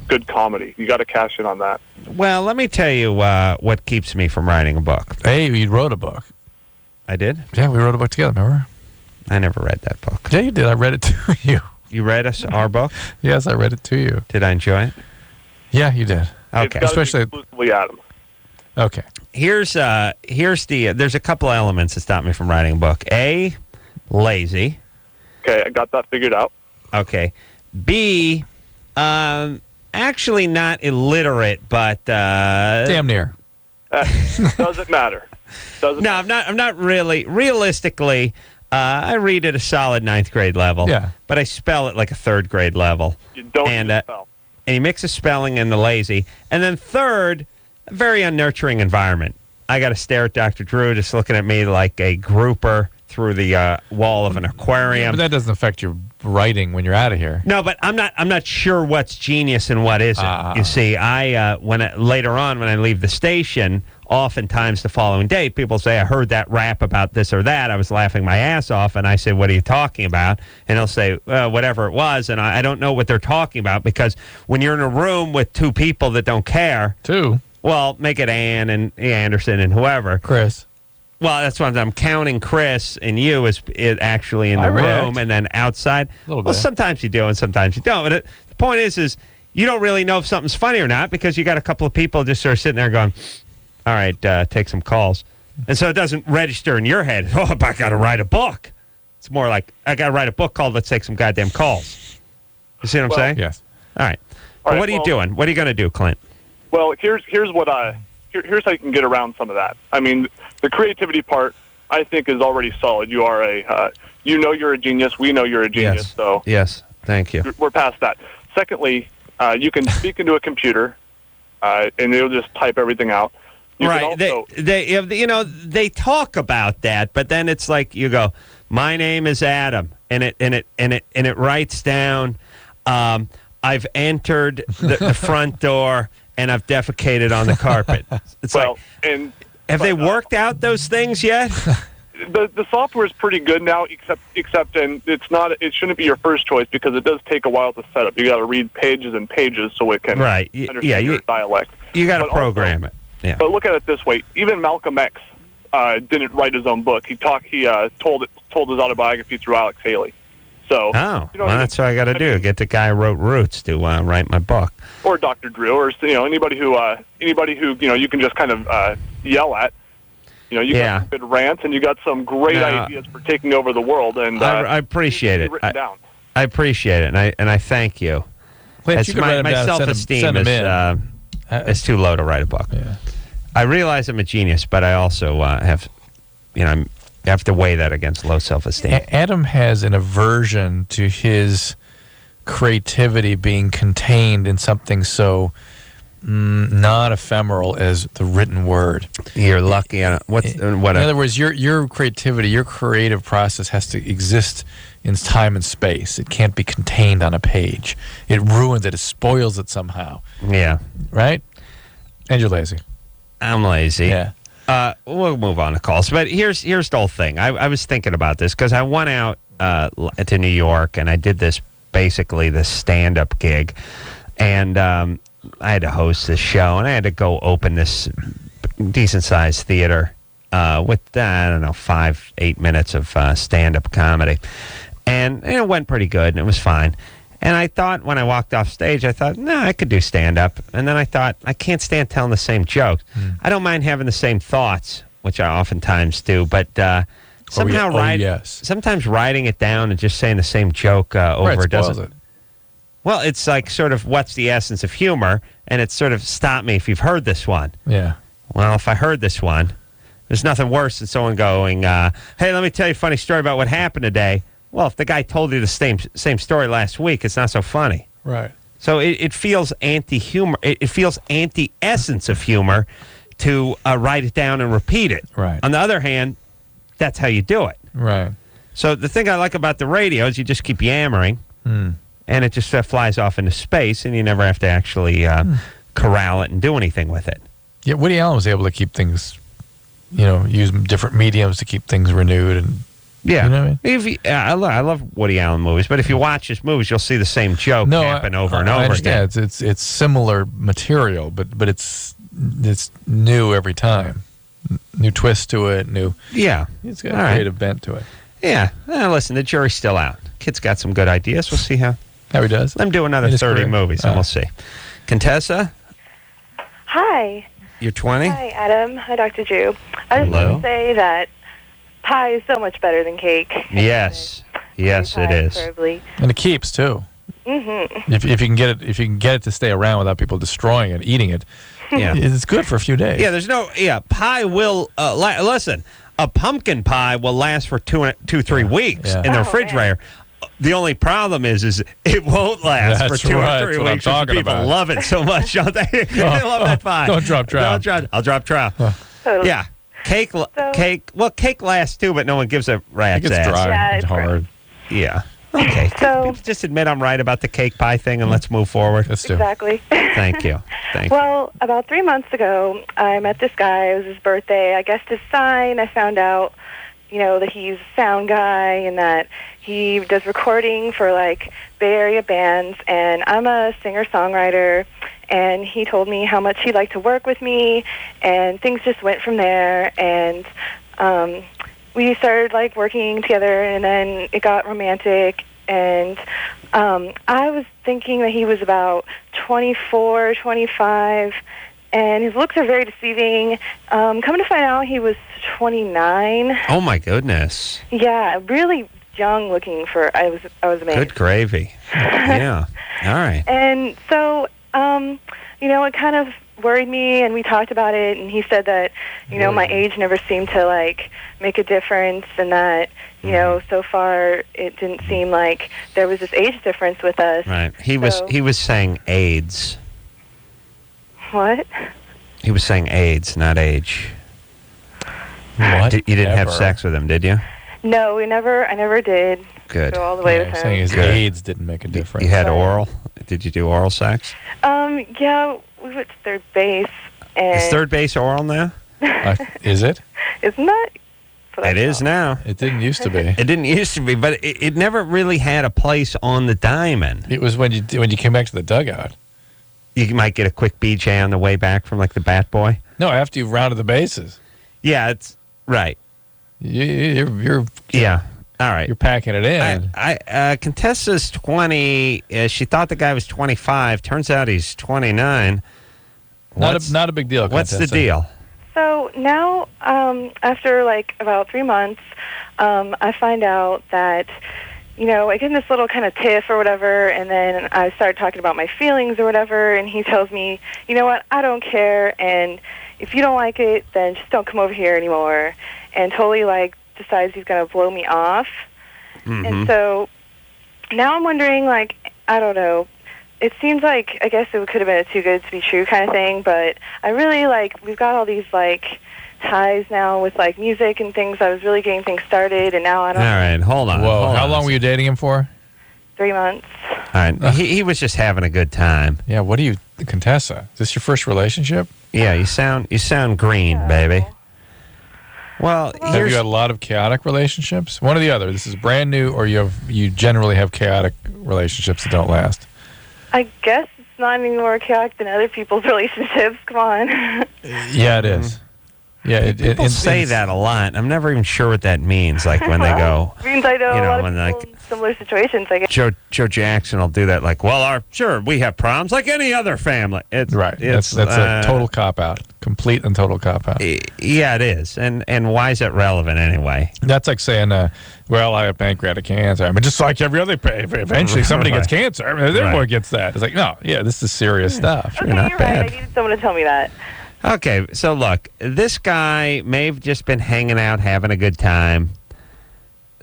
good comedy. You got to cash in on that. Well, let me tell you what keeps me from writing a book. Hey, you wrote a book. I did? Yeah, we wrote a book together, remember? I never read that book. Yeah, you did. I read it to you. You read our book? Yes, I read it to you. Did I enjoy it? Yeah, you did. Okay. Especially exclusively Adam. Okay. Here's there's a couple elements that stop me from writing a book. A, lazy. Okay, I got that figured out. Okay. B, actually not illiterate, but damn near. Doesn't matter. I'm not really. Realistically, I read at a solid 9th grade level. Yeah. But I spell at like a 3rd grade level. You don't spell. And he mixes spelling and the lazy. And then third, a very unnurturing environment. I got to stare at Dr. Drew just looking at me like a grouper through the wall of an aquarium. Yeah, but that doesn't affect your writing when you're out of here. No, but I'm not sure what's genius and what isn't. You see, later on when I leave the station, oftentimes the following day, people say, I heard that rap about this or that. I was laughing my ass off, and I said, what are you talking about? And they'll say, whatever it was, and I don't know what they're talking about, because when you're in a room with two people that don't care. Two? Well, make it Ann and Anderson and whoever. Chris. Well, that's what I'm counting. Chris and you is actually in the room, and then outside. Well, sometimes you do, and sometimes you don't. But the point is you don't really know if something's funny or not, because you got a couple of people just sort of sitting there going, "All right, take some calls," and so it doesn't register in your head. Oh, I got to write a book. It's more like I got to write a book called "Let's Take Some Goddamn Calls." You see what I'm saying? Yes. All right. What are you doing? What are you going to do, Clint? Well, here's here's how you can get around some of that. I mean, the creativity part, I think, is already solid. You are you're a genius. We know you're a genius. Yes. So yes, thank you. We're past that. Secondly, you can speak into a computer, and it'll just type everything out. Right. They talk about that, but then it's like you go, "My name is Adam," and it writes down, "I've entered the front door and I've defecated on the carpet." It's have they worked out those things yet? The software is pretty good now, except and it shouldn't be your first choice, because it does take a while to set up. You got to read pages and pages so it can understand your dialect. You got to program it. Yeah. But look at it this way: even Malcolm X didn't write his own book. He told his autobiography through Alex Haley. So that's what I got to do. Get the guy who wrote Roots to write my book, or Dr. Drew, or anybody who you can just kind of yell at. You got some good rants, and you got some great ideas for taking over the world. And I appreciate it. I appreciate it, and I thank you. Clint, you can write them my down, self-esteem send them is in. is too low to write a book. Yeah. I realize I'm a genius, but I also have to weigh that against low self-esteem. Adam has an aversion to his creativity being contained in something so not ephemeral as the written word. You're lucky. In other words, your creativity, your creative process has to exist in time and space. It can't be contained on a page. It ruins it. It spoils it somehow. Yeah. Right? And you're lazy. I'm lazy. Yeah. We'll move on to calls. But here's the whole thing. I was thinking about this because I went out to New York and I did this stand-up gig. And I had to host this show, and I had to go open this decent-sized theater with, 5-8 minutes of stand-up comedy. And it went pretty good, and it was fine. And I thought, when I walked off stage, I could do stand-up. And then I thought, I can't stand telling the same jokes. I don't mind having the same thoughts, which I oftentimes do, but sometimes writing it down and just saying the same joke over doesn't. Well, it's like sort of what's the essence of humor, and it's sort of stop me if you've heard this one. Yeah. Well, if I heard this one, there's nothing worse than someone going, hey, let me tell you a funny story about what happened today. Well, if the guy told you the same story last week, it's not so funny. Right. So it feels anti-humor. It feels anti-essence of humor to write it down and repeat it. Right. On the other hand, that's how you do it. Right. So the thing I like about the radio is you just keep yammering. And it just flies off into space, and you never have to actually corral it and do anything with it. Yeah, Woody Allen was able to keep things, use different mediums to keep things renewed. And yeah, you know what I mean? I love Woody Allen movies, but if you watch his movies, you'll see the same joke happen over and over again. It's similar material, but it's new every time. New twist to it, new. Yeah, it's got a creative bent to it. Yeah, listen, the jury's still out. Kid's got some good ideas. We'll see how he does. Let him do another 30 movies, and we'll see. Contessa? Hi. You're 20? Hi, Adam. Hi, Dr. Drew. I just want to say that pie is so much better than cake. Yes. Yes, it is. Preferably. And it keeps, too. Mm-hmm. If you can get it to stay around without people destroying it, eating it, it's good for a few days. Yeah, pie will, listen, a pumpkin pie will last for 2-3 weeks in the refrigerator. The only problem is it won't last for 2 or 3 weeks. People love it so much, don't they? They love that pie. Don't drop trout. I'll drop trout. Totally. Yeah. Cake. Well, cake lasts too, but no one gives a rat's ass. It gets dry. It's hard. Yeah. Okay. So just admit I'm right about the cake pie thing, and let's move forward. Let's do. Exactly. Thank you. Well, about 3 months ago, I met this guy. It was his birthday. I guessed his sign. I found out, that he's a sound guy and that he does recording for like Bay Area bands. And I'm a singer-songwriter. And he told me how much he'd like to work with me, and things just went from there. And we started like working together, and then it got romantic. And I was thinking that he was about 24, 25, and his looks are very deceiving. Coming to find out, he was 29. Oh my goodness! Yeah, really young looking for. I was amazed. Good gravy. Yeah. All right. And so, it kind of worried me, and we talked about it, and he said that, my age never seemed to, like, make a difference, and that, so far it didn't seem like there was this age difference with us. Right. He was saying AIDS. What? He was saying AIDS, not age. What? You didn't have sex with him, did you? No, I never did. Good. Go all the way with him. Saying his AIDS didn't make a difference. You had oral? Did you do oral sex? Yeah, we went to third base. And Is third base oral now? Is it? Isn't that? It is now. It didn't used to be. It didn't used to be, but it never really had a place on the diamond. It was when you came back to the dugout. You might get a quick BJ on the way back from like the bat boy. No, after you've rounded the bases. Yeah, it's right. You're yeah. All right. You're packing it in. Contessa's 20. She thought the guy was 25. Turns out he's 29. Not a big deal, What's Contessa. the deal? So now, after like about 3 months, I find out that, I get in this little kind of tiff or whatever, and then I start talking about my feelings or whatever, and he tells me, you know what, I don't care, and if you don't like it, then just don't come over here anymore, and totally, like, decides he's going to blow me off. Mm-hmm. And so now I'm wondering, like, I don't know, it seems like, I guess it could have been a too good to be true kind of thing, but I really, like, we've got all these, like, ties now with, like, music and things. I was really getting things started, and now I don't All right, hold on. Whoa, hold how on. long were you dating him for? 3 months. All right, he was just having a good time. Yeah, what do you, Contessa? Is this your first relationship? Yeah, you sound green, baby. Well, have you had a lot of chaotic relationships? One or the other. This is brand new, or you generally have chaotic relationships that don't last. I guess it's not any more chaotic than other people's relationships. Come on. Yeah, it is. Yeah, people say that a lot. I'm never even sure what that means. Like when they go, It means I know, a lot of when people in similar situations, I guess. Joe Jackson will do that. Like, well, sure, we have problems like any other family. It's right. That's a total cop out, complete and total cop out. Yeah, it is. And why is that relevant anyway? That's like saying, well, I have pancreatic cancer. I mean, just like every other, eventually somebody gets cancer. I mean, everyone gets that. It's like, no, yeah, this is serious stuff. Okay, You're not you're bad. right. I needed someone to tell me that. Okay, so look, this guy may have just been hanging out, having a good time,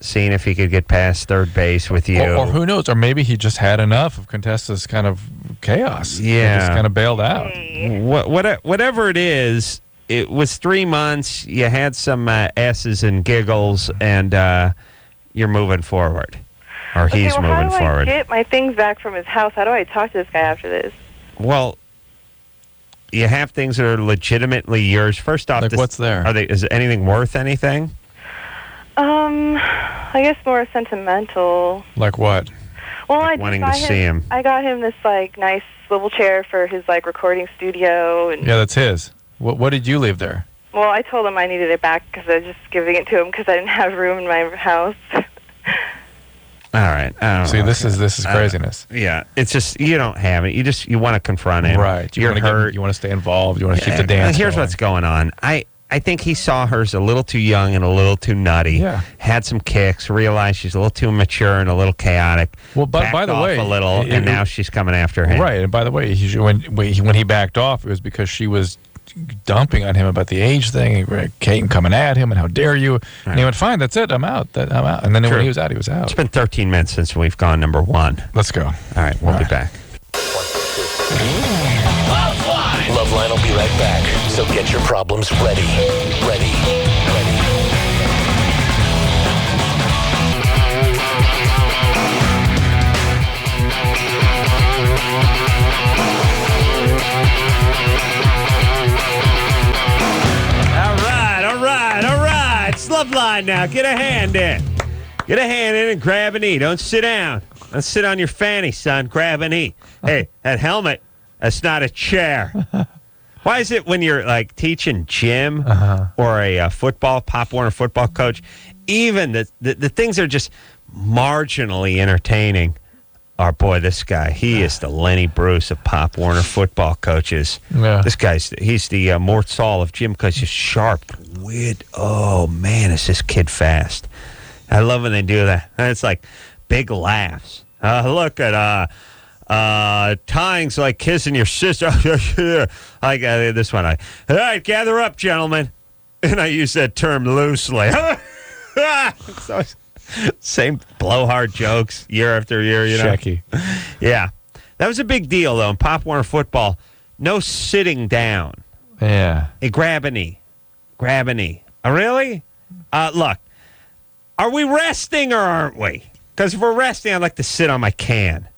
seeing if he could get past third base with you. Or who knows? Or maybe he just had enough of Contessa's kind of chaos. Yeah. He just kind of bailed out. Whatever it is, it was 3 months. You had some S's and giggles, and you're moving forward. Or he's moving how do forward. I get my things back from his house? How do I talk to this guy after this? Well, you have things that are legitimately yours. First off, like what's there? Is anything worth anything? I guess more sentimental. Like what? Well, like wanting to see him. I got him this like nice swivel chair for his like recording studio. And yeah, that's his. What did you leave there? Well, I told him I needed it back because I was just giving it to him because I didn't have room in my house. All right. See, this is craziness. Yeah, it's just you don't have it. You want to confront him. Right. You're hurt. You want to stay involved. You want to keep the dance. Here's going. what's going on. I think he saw hers a little too young and a little too nutty. Yeah. Had some kicks. Realized she's a little too mature and a little chaotic. Well, by the off way, a little, and now she's coming after him. Right. And by the way, when he backed off, it was because she was dumping on him about the age thing. Kate coming at him and how dare you? Right. And he went, fine, that's it. I'm out. I'm out. And then when he was out, he was out. It's been 13 minutes since we've gone number one. Let's go. All right, we'll be back. LoveLine will be right back. So get your problems ready. All right. It's LoveLine now. Get a hand in. Get a hand in and grab a knee. Don't sit down. Don't sit on your fanny, son. Grab a knee. Hey, that helmet, that's not a chair. Why is it when you're like teaching gym or a Pop Warner football coach, even the things that are just marginally entertaining are, boy, this guy, he is the Lenny Bruce of Pop Warner football coaches. Yeah. This he's the Mort Saul of gym coaches. Just sharp wit. Oh, man, is this kid fast. I love when they do that. And it's like big laughs. Look at tying's like kissing your sister. Like this one. All right, gather up, gentlemen. And I use that term loosely. So, same blowhard jokes year after year, you know. Shecky. Yeah. That was a big deal, though, in Pop Warner football. No sitting down. Yeah. Hey, grab a knee. Oh, really? Look, are we resting or aren't we? Because if we're resting, I'd like to sit on my can.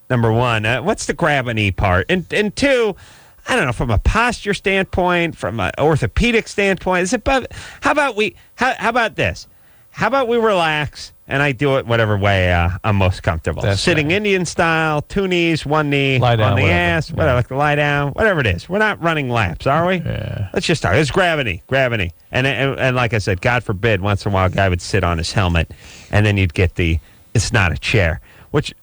Number one, what's the grab a knee part? And two, I don't know, from a posture standpoint, from an orthopedic standpoint, how about this? How about we relax and I do it whatever way I'm most comfortable. That's Sitting right. Indian style, 2 knees, 1 knee, Lie down, on the whatever. ass, whatever, Yeah. like to lie down, whatever it is. We're not running laps, are we? Yeah. Let's just start. Let's grab a knee. And like I said, God forbid, once in a while a guy would sit on his helmet and then you'd get it's not a chair, which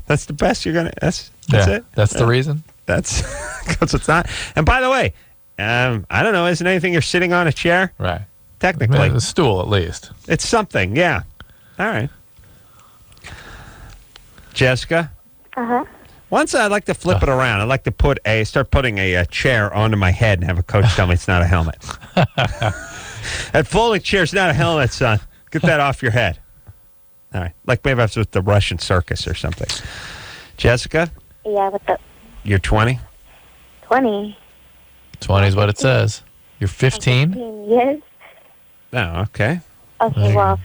that's the best you're going to, that's it. That's the reason? That's because it's not. And by the way, I don't know, isn't anything you're sitting on a chair? Right. Technically. A stool, at least. It's something, yeah. All right. Jessica? Uh-huh. Once I'd like to flip it around. I'd like to start putting a chair onto my head and have a coach tell me it's not a helmet. That folding chair's not a helmet, son. Get that off your head. All right. Like maybe I was with the Russian circus or something. Jessica? Yeah, what's up? You're 20? 20. 20 is what it says. You're 15? Yes. Oh, okay. Okay, well,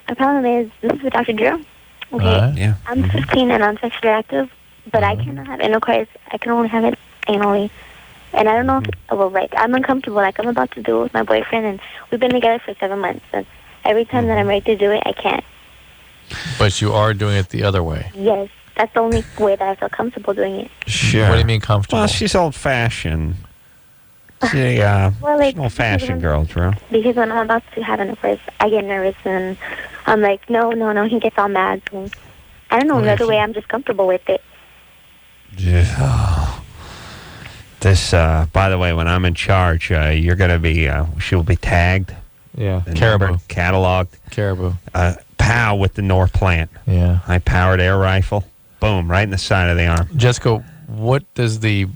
my problem is, this is with Dr. Drew. Okay. Yeah. I'm 15 and I'm sexually active, but I cannot have intercourse. I can only have it anally. And I don't know if, I'm uncomfortable. Like, I'm about to do it with my boyfriend, and we've been together for 7 months. And every time that I'm ready to do it, I can't. But you are doing it the other way. Yes. That's the only way that I feel comfortable doing it. Sure. What do you mean comfortable? Well, she's old-fashioned. She's an old-fashioned girl, Drew. Because when I'm about to have intercourse, I get nervous, and I'm like, no, he gets all mad. And I don't know, another way I'm just comfortable with it. Yeah. This, by the way, when I'm in charge, you're going to be, she'll be tagged. Yeah. Caribou. Cataloged. Caribou. POW with the Nor plant. Yeah. High-powered air rifle. Boom, right in the side of the arm. Jessica, what does the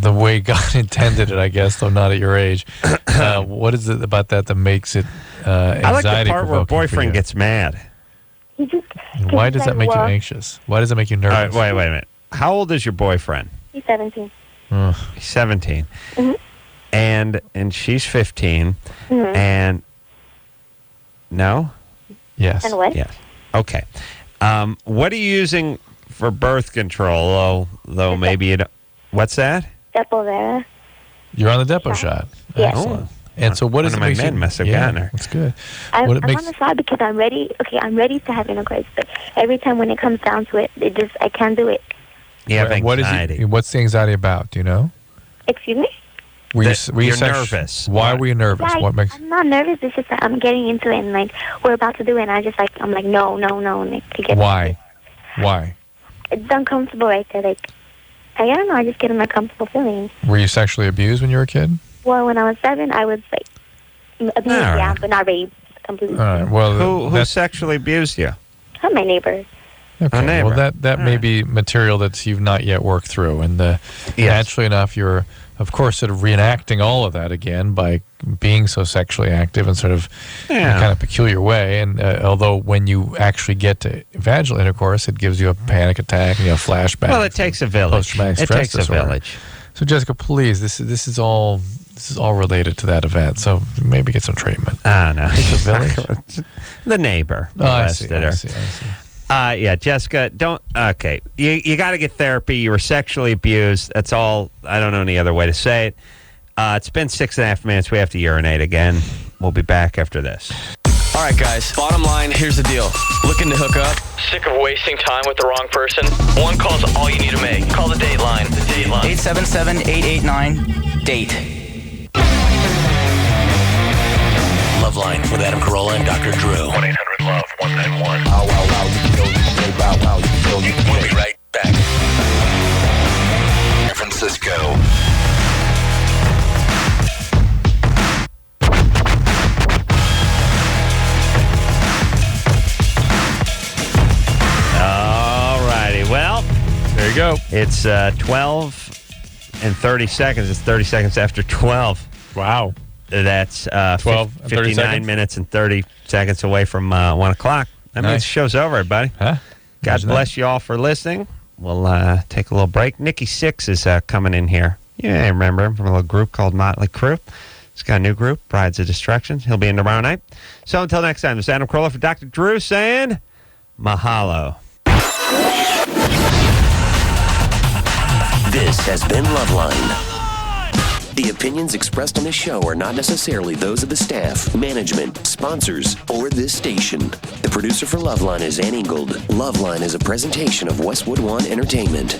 way God intended it, I guess, though not at your age, what is it about that makes it anxiety-provoking? I like the part where boyfriend gets mad. Why does that make you anxious? Why does it make you nervous? Wait a minute. How old is your boyfriend? He's 17. He's 17. Mm-hmm. And she's 15. Mm-hmm. And no? Yes. And what? Yes. Okay. What are you using for birth control, though maybe you don't... What's that? Depo-Vera. You're on the Depo shot. Yes. Excellent. And so what is it my makes men you... must have gotten her. That's good. I'm on the side because I'm ready. Okay, I'm ready to have intercourse, but every time when it comes down to it, I can't do it. You have anxiety. What's the anxiety about? Do you know? Excuse me? Were you nervous? Why were you nervous? Yeah, What makes? I'm not nervous. It's just that I'm getting into it, and like we're about to do it, and I'm like, no, and like, to get. Why? Why? It's uncomfortable right there. Like, I don't know. I just get an uncomfortable feeling. Were you sexually abused when you were a kid? Well, when I was 7, I was like abused, yeah, but not raped completely. All right. Well, who sexually abused you? My neighbor. Okay. Well, that may be material that you've not yet worked through, and naturally enough, you're, of course, sort of reenacting all of that again by being so sexually active in sort of a kind of peculiar way. And although when you actually get to vaginal intercourse, it gives you a panic attack and a flashback. Well, it takes a village. Post-traumatic stress disorder. So, Jessica, please, this is all related to that event. So maybe get some treatment. No. It's a village. The neighbor molested her. I see. Yeah, Jessica, don't... Okay, you got to get therapy. You were sexually abused. That's all. I don't know any other way to say it. It's been 6.5 minutes. We have to urinate again. We'll be back after this. All right, guys. Bottom line, here's the deal. Looking to hook up? Sick of wasting time with the wrong person? One call's all you need to make. Call the Dateline. The Dateline. 877-889-DATE. LoveLine with Adam Carolla and Dr. Drew. 1-800-LOVE-191. Wow, wow, wow, you can go, you can say wow, wow, you can go, you can We'll be right back. San Francisco. All righty. Well, there you go. It's 12 and 30 seconds. It's 30 seconds after 12. Wow. That's 59 minutes and 30 seconds away from 1 o'clock. That means the show's over, everybody. Huh? God bless you all for listening. We'll take a little break. Nikki Sixx is coming in here. You may remember him from a little group called Motley Crue. He's got a new group, Brides of Destruction. He'll be in tomorrow night. So until next time, this is Adam Carolla for Dr. Drew saying mahalo. This has been LoveLine. The opinions expressed on this show are not necessarily those of the staff, management, sponsors, or this station. The producer for LoveLine is Ann Ingold. LoveLine is a presentation of Westwood One Entertainment.